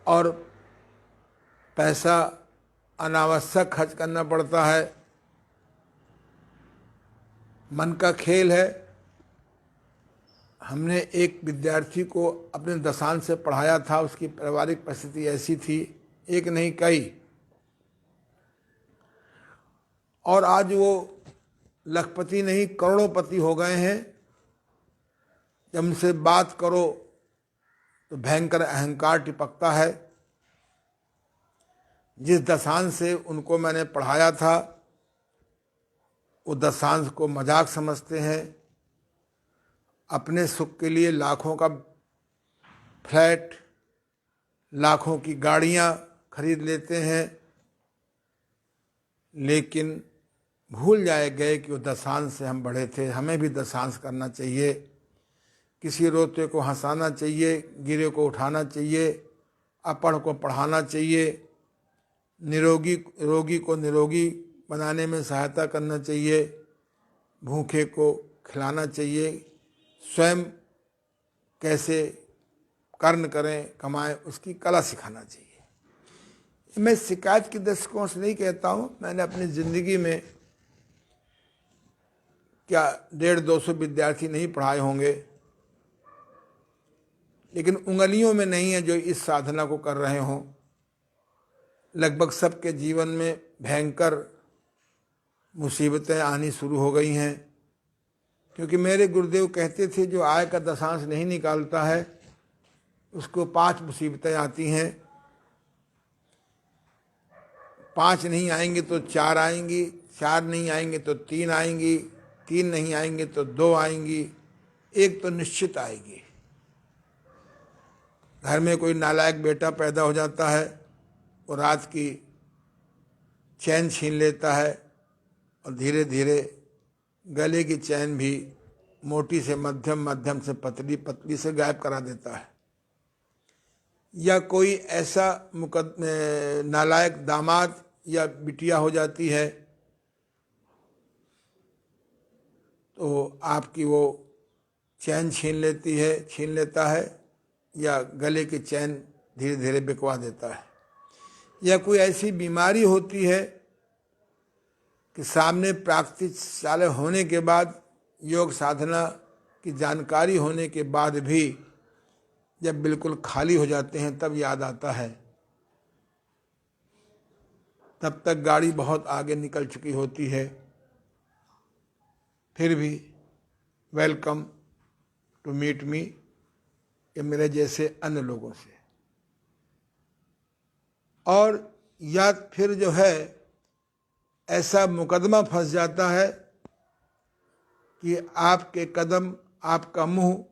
और पैसा अनावश्यक खर्च करना पड़ता है, मन का खेल है। हमने एक विद्यार्थी को अपने दशांश से पढ़ाया था, उसकी पारिवारिक परिस्थिति ऐसी थी, एक नहीं कई, और आज वो लखपति नहीं करोड़ोपति हो गए हैं। जब उनसे बात करो तो भयंकर अहंकार टिपकता है। जिस दशांश से उनको मैंने पढ़ाया था वो दशांश को मजाक समझते हैं, अपने सुख के लिए लाखों का फ्लैट, लाखों की गाड़ियां खरीद लेते हैं, लेकिन भूल जाए गए कि वो दशांश से हम बड़े थे। हमें भी दशांश करना चाहिए, किसी रोते को हंसाना चाहिए, गिरे को उठाना चाहिए, अपढ़ को पढ़ाना चाहिए, रोगी को निरोगी बनाने में सहायता करना चाहिए, भूखे को खिलाना चाहिए, स्वयं कैसे कर्म करें, कमाएं, उसकी कला सिखाना चाहिए। मैं शिकायत के दृष्टिकोण से नहीं कहता हूँ, मैंने अपनी ज़िंदगी में क्या 150-200 विद्यार्थी नहीं पढ़ाए होंगे, लेकिन उंगलियों में नहीं है जो इस साधना को कर रहे हों। लगभग सबके जीवन में भयंकर मुसीबतें आनी शुरू हो गई हैं, क्योंकि मेरे गुरुदेव कहते थे जो आय का दशांश नहीं निकालता है उसको 5 मुसीबतें आती हैं। 5 नहीं आएंगे तो 4 आएंगी, 4 नहीं आएंगे तो 3 आएंगी, 3 नहीं आएंगे तो 2 आएंगी, 1 तो निश्चित आएगी। घर में कोई नालायक बेटा पैदा हो जाता है, वो रात की चैन छीन लेता है और धीरे धीरे गले की चैन भी मोटी से मध्यम, मध्यम से पतली, पतली से गायब करा देता है। या कोई ऐसा नालायक दामाद या बिटिया हो जाती है तो आपकी वो चैन छीन लेता है या गले की चैन धीरे धीरे बिकवा देता है। या कोई ऐसी बीमारी होती है कि सामने प्राकृतिक चिकित्सालय होने के बाद, योग साधना की जानकारी होने के बाद भी जब बिल्कुल खाली हो जाते हैं तब याद आता है, तब तक गाड़ी बहुत आगे निकल चुकी होती है। फिर भी वेलकम टू मीट मी, ये मेरे जैसे अन्य लोगों से। और या फिर जो है ऐसा मुकदमा फंस जाता है कि आपके कदम, आपका मुंह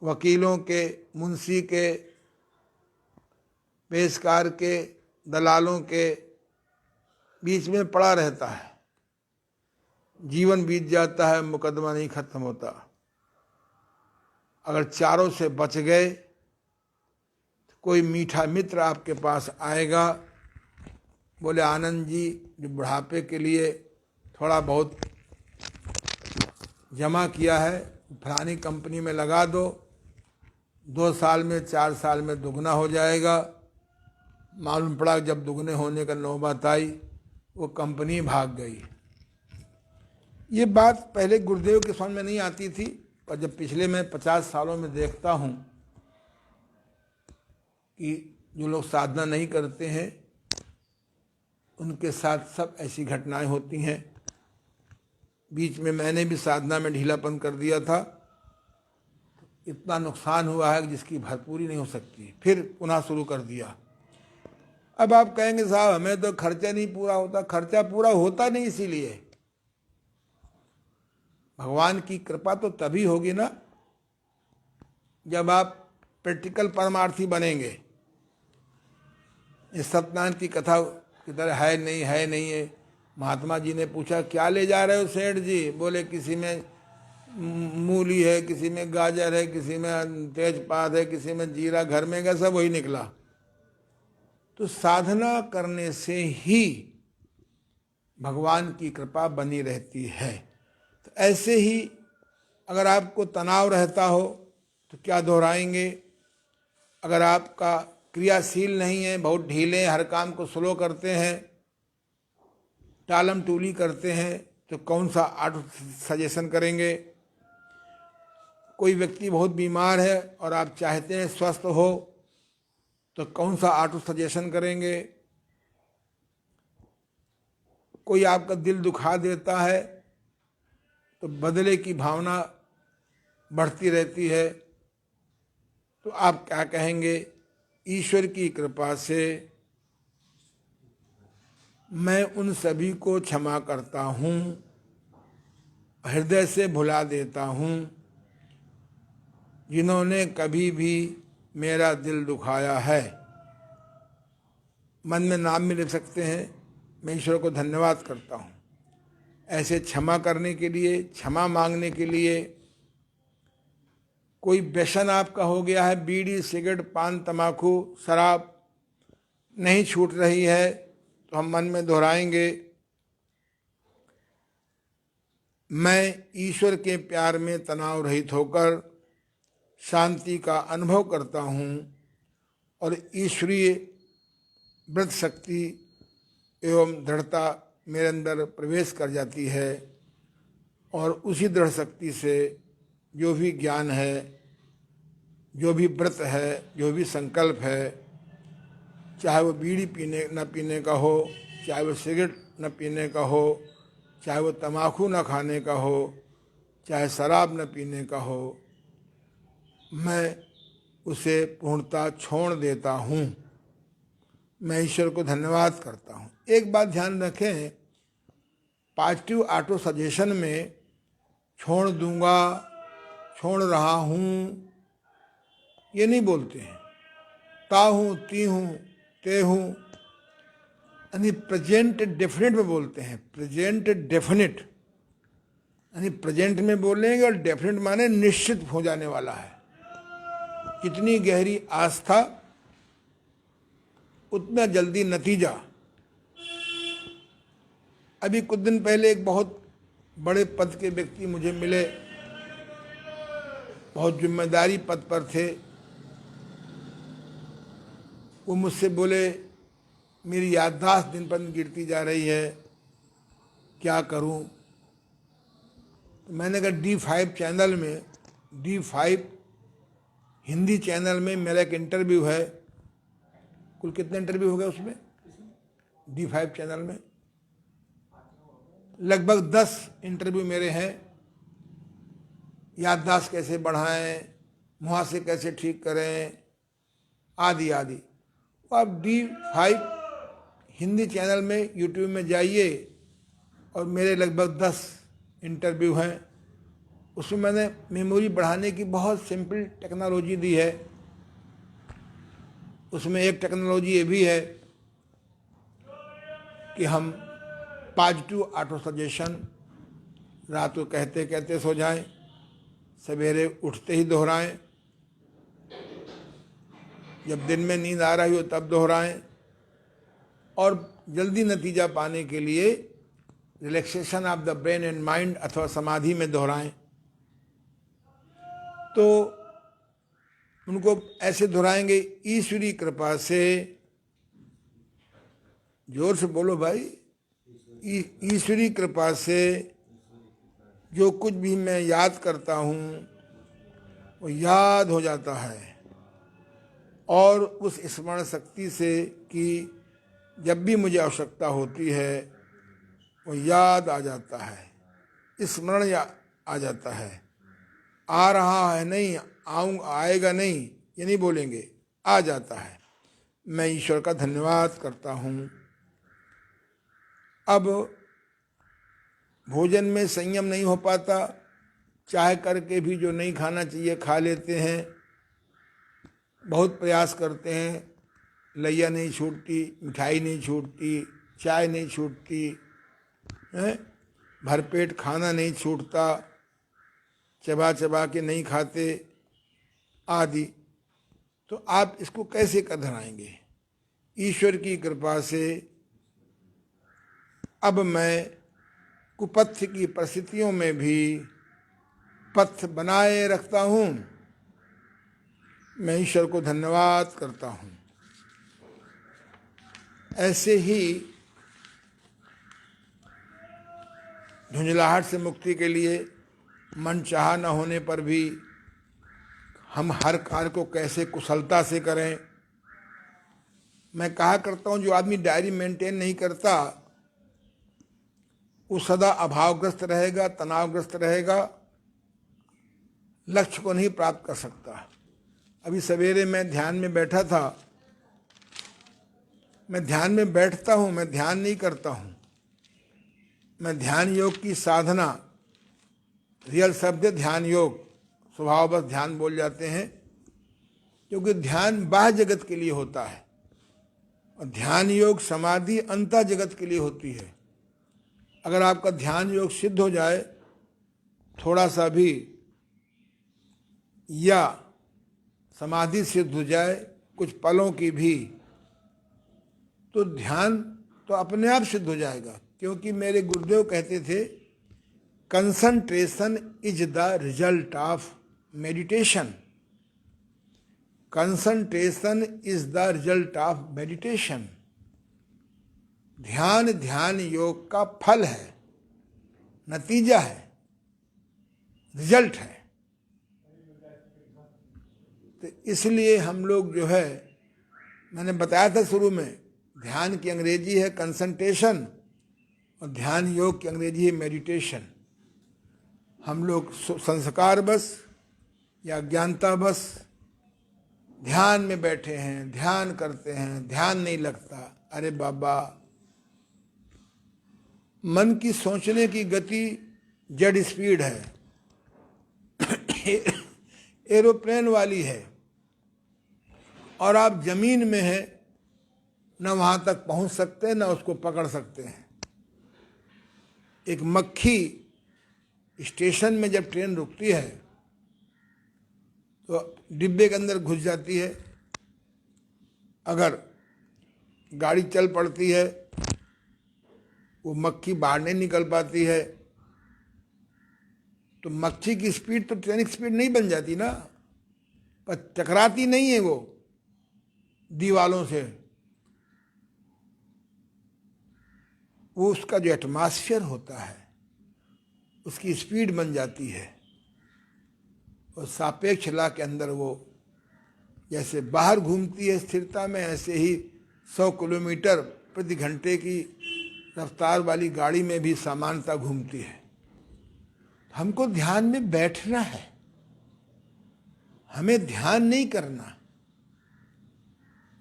वकीलों के, मुंशी के, पेशकार के, दलालों के बीच में पड़ा रहता है। जीवन बीत जाता है, मुकदमा नहीं खत्म होता। अगर चारों से बच गए तो कोई मीठा मित्र आपके पास आएगा, बोले आनंद जी, जो बुढ़ापे के लिए थोड़ा बहुत जमा किया है फलानी कंपनी में लगा दो, 2 साल में 4 साल में दुगना हो जाएगा। मालूम पड़ा जब दुगने होने का नौबत आई वो कंपनी भाग गई। ये बात पहले गुरुदेव के समझ में नहीं आती थी, पर जब पिछले मैं 50 सालों में देखता हूँ कि जो लोग साधना नहीं करते हैं उनके साथ सब ऐसी घटनाएं होती हैं। बीच में मैंने भी साधना में ढीलापन कर दिया था, इतना नुकसान हुआ है कि जिसकी भरपूरी नहीं हो सकती, फिर पुनः शुरू कर दिया। अब आप कहेंगे साहब हमें तो खर्चा नहीं पूरा होता। खर्चा पूरा होता नहीं, इसीलिए भगवान की कृपा तो तभी होगी ना जब आप प्रैक्टिकल परमार्थी बनेंगे। इस सत्यनारायण की कथा की तरह है नहीं है। महात्मा जी ने पूछा क्या ले जा रहे हो सेठ जी? बोले किसी में मूली है, किसी में गाजर है, किसी में तेजपात है, किसी में जीरा, घर में गया सब वही निकला। तो साधना करने से ही भगवान की कृपा बनी रहती है। तो ऐसे ही अगर आपको तनाव रहता हो तो क्या दोहराएंगे? अगर आपका क्रियाशील नहीं है, बहुत ढीले, हर काम को स्लो करते हैं, टालम टूली करते हैं, तो कौन सा ऑटो सजेशन करेंगे? कोई व्यक्ति बहुत बीमार है और आप चाहते हैं स्वस्थ हो, तो कौन सा ऑटो सजेशन करेंगे? कोई आपका दिल दुखा देता है तो बदले की भावना बढ़ती रहती है, तो आप क्या कहेंगे? ईश्वर की कृपा से मैं उन सभी को क्षमा करता हूँ, हृदय से भुला देता हूँ जिन्होंने कभी भी मेरा दिल दुखाया है। मन में नाम भी लिख सकते हैं। मैं ईश्वर को धन्यवाद करता हूँ ऐसे क्षमा करने के लिए, क्षमा मांगने के लिए। कोई व्यसन आपका हो गया है, बीड़ी, सिगरेट, पान, तंबाकू, शराब नहीं छूट रही है, तो हम मन में दोहराएंगे, मैं ईश्वर के प्यार में तनाव रहित होकर शांति का अनुभव करता हूँ और ईश्वरीय व्रत शक्ति एवं दृढ़ता मेरे अंदर प्रवेश कर जाती है और उसी दृढ़ शक्ति से जो भी ज्ञान है, जो भी व्रत है, जो भी संकल्प है, चाहे वो बीड़ी पीने न पीने का हो, चाहे वो सिगरेट न पीने का हो, चाहे वो तम्बाकू न खाने का हो, चाहे शराब न पीने का हो, मैं उसे पूर्णतः छोड़ देता हूँ। मैं ईश्वर को धन्यवाद करता हूँ। एक बात ध्यान रखें, पॉजिटिव ऑटो सजेशन में छोड़ दूंगा, छोड़ रहा हूँ, ये नहीं बोलते हैं। ता हूँ, ती हूँ, ते हूँ, यानी प्रेजेंट डेफिनेट में बोलते हैं। प्रेजेंट डेफिनेट यानी प्रेजेंट में बोलेंगे और डेफिनेट माने निश्चित हो जाने वाला है। जितनी गहरी आस्था उतना जल्दी नतीजा। अभी कुछ दिन पहले एक बहुत बड़े पद के व्यक्ति मुझे मिले, बहुत जिम्मेदारी पद पर थे। वो मुझसे बोले, मेरी याददाश्त दिन पर दिन गिरती जा रही है, क्या करूं? तो मैंने कहा D5 चैनल में, D5 हिंदी चैनल में मेरा एक इंटरव्यू है। कुल कितने इंटरव्यू हो गए उसमें? D5 चैनल में लगभग 10 इंटरव्यू मेरे हैं। याददाश्त कैसे बढ़ाएं, मुहासे कैसे ठीक करें, आदि आदि। आप D5 हिंदी चैनल में यूट्यूब में जाइए और मेरे लगभग 10 इंटरव्यू हैं। उसमें मैंने मेमोरी बढ़ाने की बहुत सिंपल टेक्नोलॉजी दी है। उसमें एक टेक्नोलॉजी ये भी है कि हम पॉजिटिव ऑटो सजेशन रात को कहते कहते सो जाएं, सवेरे उठते ही दोहराएं, जब दिन में नींद आ रही हो तब दोहराएं, और जल्दी नतीजा पाने के लिए relaxation of the brain and mind अथवा समाधि में दोहराएं। तो उनको ऐसे दोहराएंगे, ईश्वरी कृपा से, जोर से बोलो भाई, ईश्वरी कृपा से जो कुछ भी मैं याद करता हूँ वो याद हो जाता है, और उस स्मरण शक्ति से कि जब भी मुझे आवश्यकता होती है वो याद आ जाता है, स्मरण आ जाता है। आ रहा है नहीं, आएगा नहीं, ये नहीं बोलेंगे, आ जाता है। मैं ईश्वर का धन्यवाद करता हूँ। अब भोजन में संयम नहीं हो पाता, चाह करके भी जो नहीं खाना चाहिए खा लेते हैं। बहुत प्रयास करते हैं, लैया नहीं छूटती, मिठाई नहीं छूटती, चाय नहीं छूटती है, भरपेट खाना नहीं छूटता, चबा चबा के नहीं खाते आदि। तो आप इसको कैसे कधराएंगे? ईश्वर की कृपा से अब मैं कुपथ्य की परिस्थितियों में भी पथ बनाए रखता हूँ। मैं ईश्वर को धन्यवाद करता हूँ। ऐसे ही झुंझलाहट से मुक्ति के लिए मन चाहा न होने पर भी हम हर कार्य को कैसे कुशलता से करें। मैं कहा करता हूँ, जो आदमी डायरी मेंटेन नहीं करता वो सदा अभावग्रस्त रहेगा, तनावग्रस्त रहेगा, लक्ष्य को नहीं प्राप्त कर सकता। अभी सवेरे मैं ध्यान में बैठा था मैं ध्यान में बैठता हूँ, मैं ध्यान नहीं करता हूँ। मैं ध्यान योग की साधना, रियल शब्द है ध्यान योग, स्वभाव बस ध्यान बोल जाते हैं, क्योंकि ध्यान बाह्य जगत के लिए होता है और ध्यान योग समाधि अंतः जगत के लिए होती है। अगर आपका ध्यान योग सिद्ध हो जाए थोड़ा सा भी, या समाधि सिद्ध हो जाए कुछ पलों की भी, तो ध्यान तो अपने आप सिद्ध हो जाएगा। क्योंकि मेरे गुरुदेव कहते थे, concentration is the result of meditation. Concentration is the result of meditation. ध्यान ध्यान योग का फल है, नतीजा है, रिजल्ट है। तो इसलिए हम लोग जो है, मैंने बताया था शुरू में, ध्यान की अंग्रेजी है कंसंट्रेशन और ध्यान योग की अंग्रेजी है मेडिटेशन। हम लोग संस्कार बस या अज्ञानता बस ध्यान में बैठे हैं, ध्यान करते हैं, ध्यान नहीं लगता। अरे बाबा, मन की सोचने की गति जेट स्पीड है, एरोप्लेन वाली है, और आप जमीन में हैं, न वहां तक पहुंच सकते न उसको पकड़ सकते हैं। एक मक्खी स्टेशन में जब ट्रेन रुकती है तो डिब्बे के अंदर घुस जाती है। अगर गाड़ी चल पड़ती है, वो मक्खी बाहर नहीं निकल पाती है, तो मक्खी की स्पीड तो ट्रेन की स्पीड नहीं बन जाती ना, पर टकराती नहीं है वो दीवालों से। वो उसका जो एटमॉस्फेयर होता है उसकी स्पीड बन जाती है, और सापेक्ष ला के अंदर वो जैसे बाहर घूमती है स्थिरता में, ऐसे ही 100 किलोमीटर प्रति घंटे की रफ्तार वाली गाड़ी में भी समानता घूमती है। हमको ध्यान में बैठना है, हमें ध्यान नहीं करना।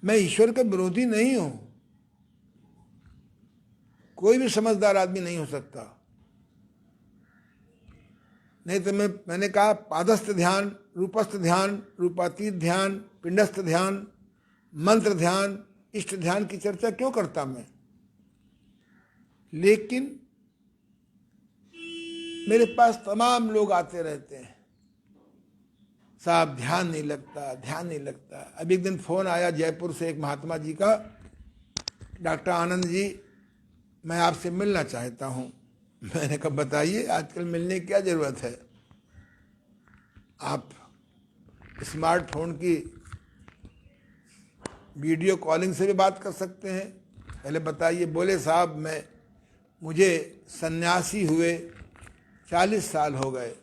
मैं ईश्वर का विरोधी नहीं हूं, कोई भी समझदार आदमी नहीं हो सकता। नहीं तो मैंने कहा पादस्थ ध्यान, रूपस्थ ध्यान, रूपातीत ध्यान, पिंडस्थ ध्यान, मंत्र ध्यान, इष्ट ध्यान की चर्चा क्यों करता मैं। लेकिन मेरे पास तमाम लोग आते रहते हैं, साहब ध्यान नहीं लगता, ध्यान नहीं लगता। अभी एक दिन फोन आया जयपुर से एक महात्मा जी का, डॉक्टर आनंद जी मैं आपसे मिलना चाहता हूं। मैंने कहा बताइए, आजकल मिलने की क्या जरूरत है, आप स्मार्टफोन की वीडियो कॉलिंग से भी बात कर सकते हैं, पहले बताइए। बोले साहब मुझे सन्यासी हुए 40 साल हो गए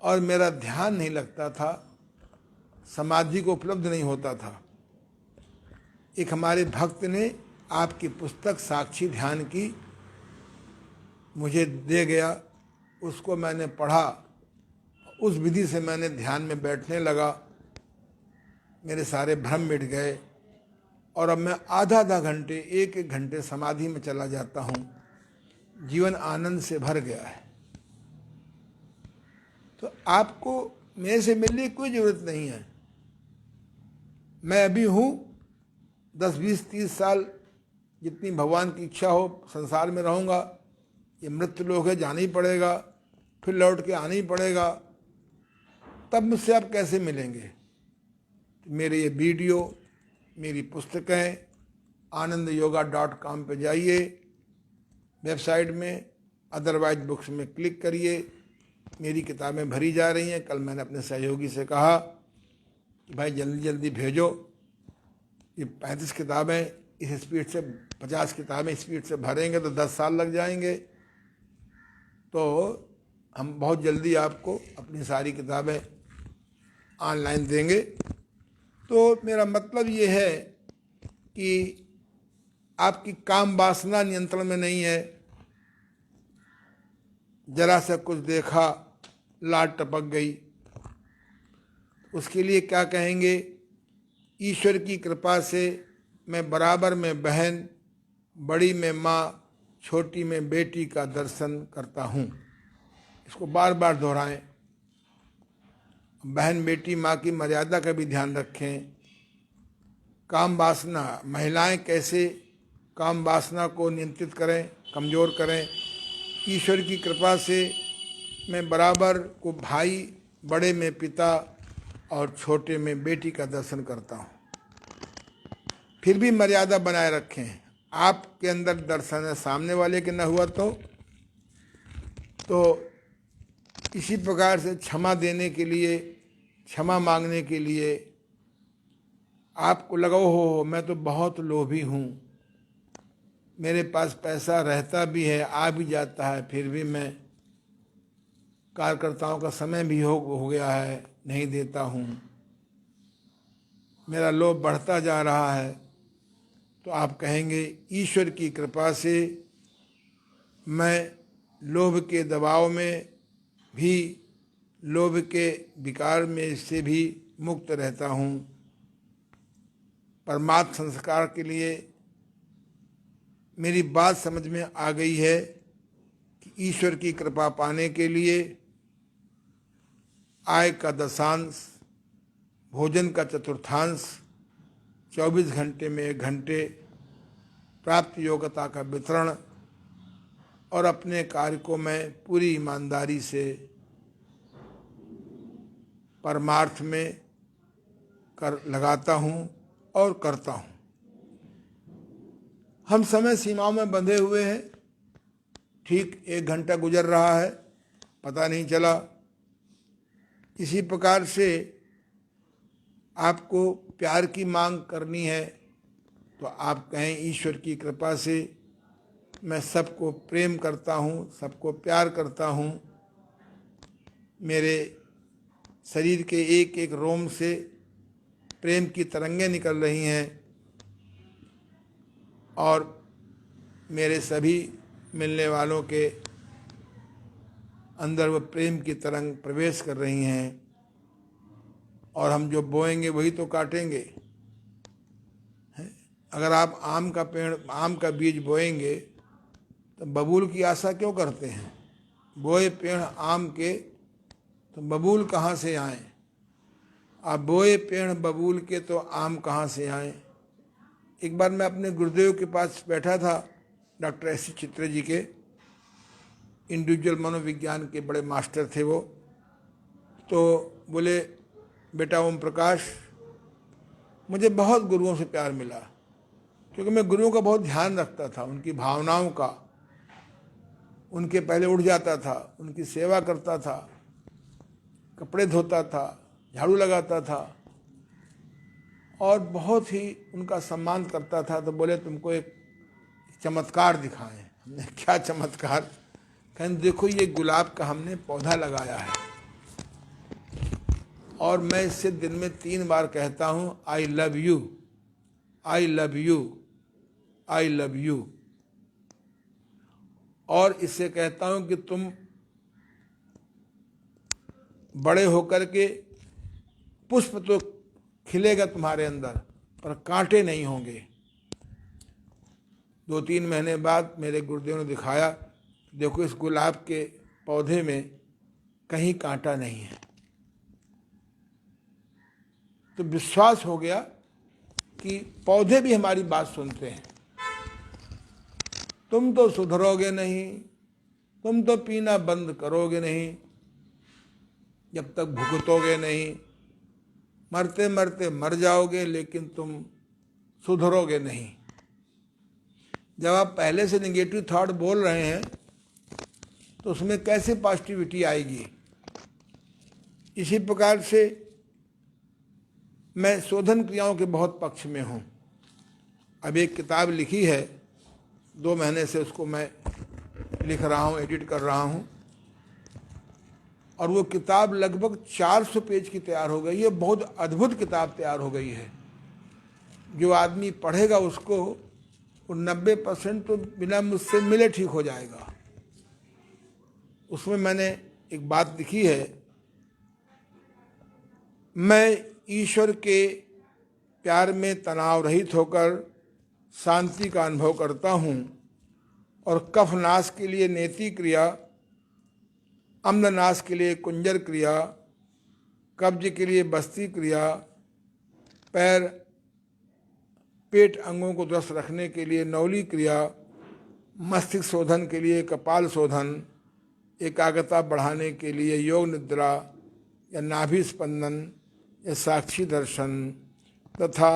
और मेरा ध्यान नहीं लगता था, समाधि को उपलब्ध नहीं होता था। एक हमारे भक्त ने आपकी पुस्तक साक्षी ध्यान की मुझे दे गया, उसको मैंने पढ़ा, उस विधि से मैंने ध्यान में बैठने लगा, मेरे सारे भ्रम मिट गए और अब मैं आधा घंटे, एक घंटे समाधि में चला जाता हूँ, जीवन आनंद से भर गया है। तो आपको मेरे से मिलने की कोई जरूरत नहीं है। मैं अभी हूँ 10, 20, 30 साल, जितनी भगवान की इच्छा हो संसार में रहूँगा। ये मृत्यु लोक है, जाना ही पड़ेगा, फिर लौट के आना ही पड़ेगा। तब मुझसे आप कैसे मिलेंगे। मेरे ये वीडियो, मेरी पुस्तकें anandyoga.com पे जाइए, वेबसाइट में अदरवाइज बुक्स में क्लिक करिए, मेरी किताबें भरी जा रही हैं। कल मैंने अपने सहयोगी से कहा कि भाई जल्दी जल्दी भेजो, ये 35 किताबें इस स्पीड से, 50 किताबें स्पीड से भरेंगे तो 10 साल लग जाएंगे। तो हम बहुत जल्दी आपको अपनी सारी किताबें ऑनलाइन देंगे। तो मेरा मतलब ये है कि आपकी काम वासना नियंत्रण में नहीं है। जरा सा कुछ देखा, लाट टपक गई, उसके लिए क्या कहेंगे, ईश्वर की कृपा से मैं बराबर में बहन, बड़ी में माँ, छोटी में बेटी का दर्शन करता हूँ। इसको बार बार दोहराएं। बहन, बेटी, माँ की मर्यादा का भी ध्यान रखें। काम वासना, महिलाएं कैसे काम वासना को नियंत्रित करें, कमज़ोर करें। ईश्वर की कृपा से मैं बराबर को भाई, बड़े में पिता और छोटे में बेटी का दर्शन करता हूँ। फिर भी मर्यादा बनाए रखें। आपके अंदर दर्शन है, सामने वाले के न हुआ तो इसी प्रकार से क्षमा देने के लिए, क्षमा मांगने के लिए आपको लगाओ हो मैं तो बहुत लोभी हूँ, मेरे पास पैसा रहता भी है, आ भी जाता है, फिर भी मैं कार्यकर्ताओं का समय भी हो गया है, नहीं देता हूँ, मेरा लोभ बढ़ता जा रहा है। तो आप कहेंगे ईश्वर की कृपा से मैं लोभ के दबाव में भी, लोभ के विकार में से भी मुक्त रहता हूँ। परमात्म संस्कार के लिए मेरी बात समझ में आ गई है कि ईश्वर की कृपा पाने के लिए आय का दशांश, भोजन का चतुर्थांश, 24 घंटे में 1 घंटे प्राप्त योग्यता का वितरण और अपने कार्य को मैं पूरी ईमानदारी से परमार्थ में लगाता हूँ और करता हूँ। हम समय सीमाओं में बंधे हुए हैं। ठीक 1 घंटा गुजर रहा है, पता नहीं चला। इसी प्रकार से आपको प्यार की मांग करनी है तो आप कहें ईश्वर की कृपा से मैं सबको प्रेम करता हूँ, सबको प्यार करता हूँ। मेरे शरीर के एक एक रोम से प्रेम की तरंगें निकल रही हैं और मेरे सभी मिलने वालों के अंदर वो प्रेम की तरंग प्रवेश कर रही हैं। और हम जो बोएंगे वही तो काटेंगे। अगर आप आम का पेड़, आम का बीज बोएंगे तो बबूल की आशा क्यों करते हैं? बोए पेड़ आम के तो बबूल कहाँ से आए? आप बोए पेड़ बबूल के तो आम कहाँ से आए? एक बार मैं अपने गुरुदेव के पास बैठा था, डॉक्टर एस चित्रे जी के, इंडिविजुअल मनोविज्ञान के बड़े मास्टर थे वो। तो बोले बेटा ओम प्रकाश, मुझे बहुत गुरुओं से प्यार मिला क्योंकि मैं गुरुओं का बहुत ध्यान रखता था, उनकी भावनाओं का। उनके पहले उठ जाता था, उनकी सेवा करता था, कपड़े धोता था, झाड़ू लगाता था और बहुत ही उनका सम्मान करता था। तो बोले तुमको एक चमत्कार दिखाएं। हमने क्या चमत्कार? कहें देखो ये गुलाब का हमने पौधा लगाया है और मैं इससे दिन में 3 बार कहता हूँ I love you, I love you, I love you. और इससे कहता हूँ कि तुम बड़े होकर के पुष्प तो खिलेगा तुम्हारे अंदर पर कांटे नहीं होंगे। 2-3 महीने बाद मेरे गुरुदेव ने दिखाया, देखो इस गुलाब के पौधे में कहीं कांटा नहीं है। तो विश्वास हो गया कि पौधे भी हमारी बात सुनते हैं। तुम तो सुधरोगे नहीं, तुम तो पीना बंद करोगे नहीं जब तक भुगतोगे नहीं, मरते मरते मर जाओगे लेकिन तुम सुधरोगे नहीं। जब आप पहले से नेगेटिव थॉट बोल रहे हैं तो उसमें कैसे पॉजिटिविटी आएगी? इसी प्रकार से मैं शोधन क्रियाओं के बहुत पक्ष में हूँ। अब एक किताब लिखी है, 2 महीने से उसको मैं लिख रहा हूँ, एडिट कर रहा हूँ और वो किताब लगभग 400 पेज की तैयार हो गई है। बहुत अद्भुत किताब तैयार हो गई है। जो आदमी पढ़ेगा उसको 90% तो बिना मुझसे मिले ठीक हो जाएगा। उसमें मैंने एक बात लिखी है, मैं ईश्वर के प्यार में तनाव रहित होकर शांति का अनुभव करता हूँ और कफ नाश के लिए नेति क्रिया, अम्ल नाश के लिए कुंजर क्रिया, कब्ज के लिए बस्ती क्रिया, पैर पेट अंगों को दुरुस्त रखने के लिए नौली क्रिया, मस्तिष्क शोधन के लिए कपाल शोधन, एकाग्रता बढ़ाने के लिए योग निद्रा या नाभि स्पंदन या साक्षी दर्शन, तथा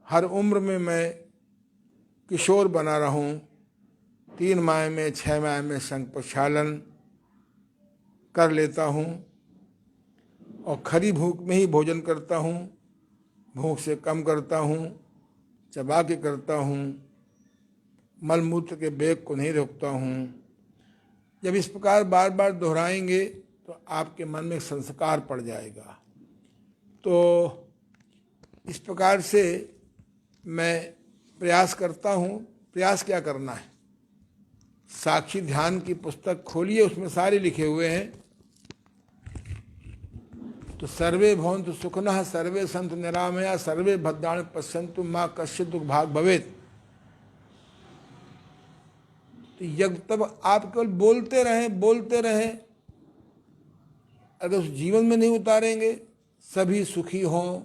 हर उम्र में मैं किशोर बना रहूं, 3 माह में 6 माह में संग प्रक्षालन कर लेता हूं और खरी भूख में ही भोजन करता हूं, भूख से कम करता हूं, चबा के करता हूं, मल मूत्र के वेग को नहीं रोकता हूं। जब इस प्रकार बार बार दोहराएंगे तो आपके मन में संस्कार पड़ जाएगा। तो इस प्रकार से मैं प्रयास करता हूँ। प्रयास क्या करना है, साक्षी ध्यान की पुस्तक खोलिए, उसमें सारे लिखे हुए हैं। तो सर्वे भवन्तु सुखिनः, सर्वे सन्तु निरामया, सर्वे भद्राणि पश्यन्तु मा कश्चित् दुःख भाग् भवेत्। तो यज्ञ तब आप केवल बोलते रहें, अगर उस जीवन में नहीं उतारेंगे, सभी सुखी हों,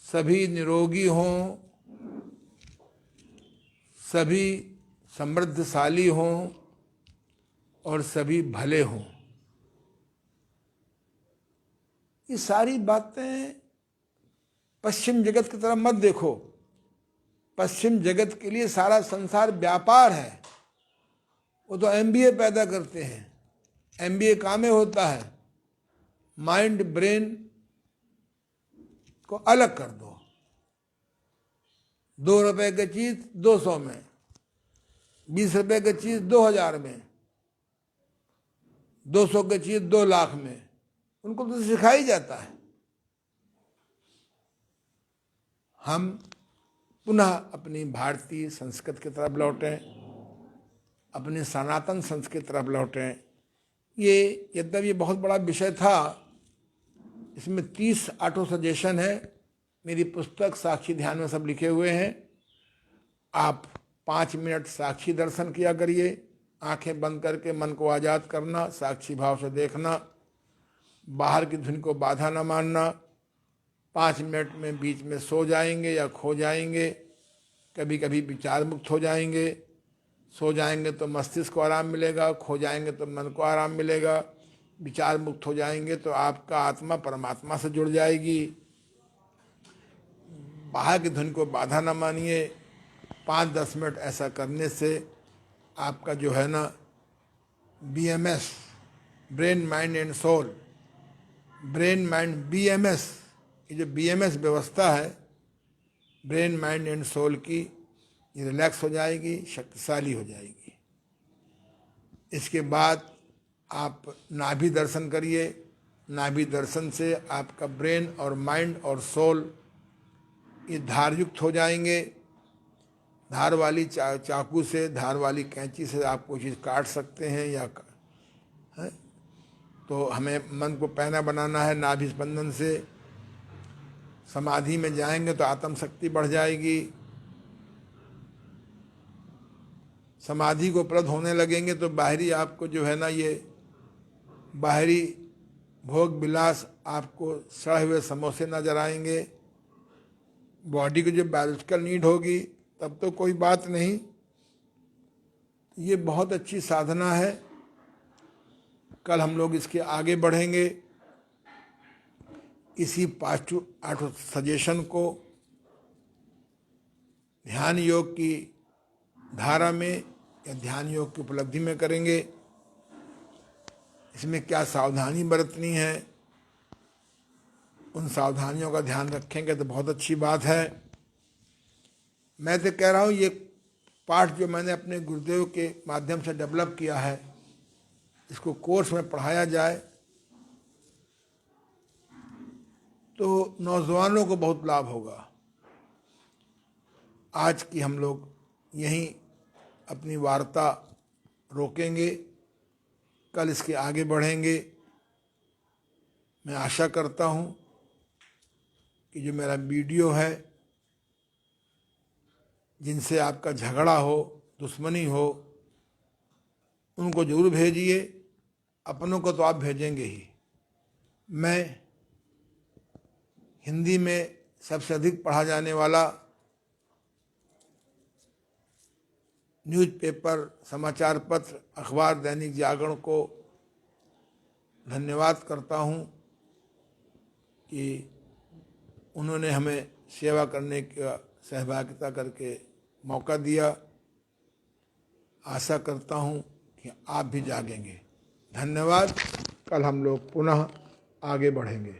सभी निरोगी हों, सभी समृद्धशाली हों और सभी भले हों, ये सारी बातें पश्चिम जगत की तरफ मत देखो। पश्चिम जगत के लिए सारा संसार व्यापार है। वो तो एमबीए पैदा करते हैं। एमबीए कहाँ में होता है? माइंड ब्रेन को अलग कर दो। 2 रुपए की चीज 200 में, 20 रुपए की चीज 2000 में, 200 की चीज 2 लाख में। उनको तो सिखाई जाता है। हम पुनः अपनी भारतीय संस्कृति की तरफ लौटें, अपनी सनातन संस्कृति की तरफ लौटें। ये यद्यपि ये बहुत बड़ा विषय था, इसमें 30 ऑटो सजेशन है। मेरी पुस्तक साक्षी ध्यान में सब लिखे हुए हैं। आप 5 मिनट साक्षी दर्शन किया करिए, आंखें बंद करके मन को आज़ाद करना, साक्षी भाव से देखना, बाहर की धुन को बाधा न मानना। 5 मिनट में बीच में सो जाएंगे या खो जाएंगे, कभी कभी विचार मुक्त हो जाएंगे। सो जाएंगे तो मस्तिष्क को आराम मिलेगा, खो जाएंगे तो मन को आराम मिलेगा। विचार मुक्त हो जाएंगे तो आपका आत्मा परमात्मा से जुड़ जाएगी। बाहर की धुन को बाधा न मानिए। 5-10 मिनट ऐसा करने से आपका जो है ना BMS, brain mind and soul, brain mind BMS, ये जो BMS व्यवस्था है ब्रेन माइंड एंड सोल की, ये रिलैक्स हो जाएगी, शक्तिशाली हो जाएगी। इसके बाद आप नाभि दर्शन करिए। नाभि दर्शन से आपका ब्रेन और माइंड और सोल ये धारयुक्त हो जाएंगे। धार वाली चाकू से, धार वाली कैंची से आप कोई चीज़ काट सकते हैं या है? तो हमें मन को पैना बनाना है नाभि स्पंदन से। समाधि में जाएंगे तो आत्म शक्ति बढ़ जाएगी। समाधि को प्रद होने लगेंगे तो बाहरी आपको जो है ना ये बाहरी भोग विलास, आपको सड़े हुए समोसे नजर आएंगे। बॉडी की जो बायोलॉजिकल नीड होगी तब तो कोई बात नहीं। ये बहुत अच्छी साधना है। कल हम लोग इसके आगे बढ़ेंगे। इसी 5-8 सजेशन को ध्यान योग की धारा में या ध्यान योग की उपलब्धि में करेंगे। इसमें क्या सावधानी बरतनी है, उन सावधानियों का ध्यान रखेंगे तो बहुत अच्छी बात है। मैं तो कह रहा हूँ ये पाठ जो मैंने अपने गुरुदेव के माध्यम से डेवलप किया है, इसको कोर्स में पढ़ाया जाए तो नौजवानों को बहुत लाभ होगा। आज की हम लोग यहीं अपनी वार्ता रोकेंगे, कल इसके आगे बढ़ेंगे। मैं आशा करता हूँ कि जो मेरा वीडियो है जिनसे आपका झगड़ा हो, दुश्मनी हो, उनको जरूर भेजिए। अपनों को तो आप भेजेंगे ही। मैं हिंदी में सबसे अधिक पढ़ा जाने वाला न्यूज़पेपर, समाचार पत्र, अखबार दैनिक जागरण को धन्यवाद करता हूँ कि उन्होंने हमें सेवा करने का सहभागिता करके मौका दिया। आशा करता हूँ कि आप भी जागेंगे। धन्यवाद। कल हम लोग पुनः आगे बढ़ेंगे।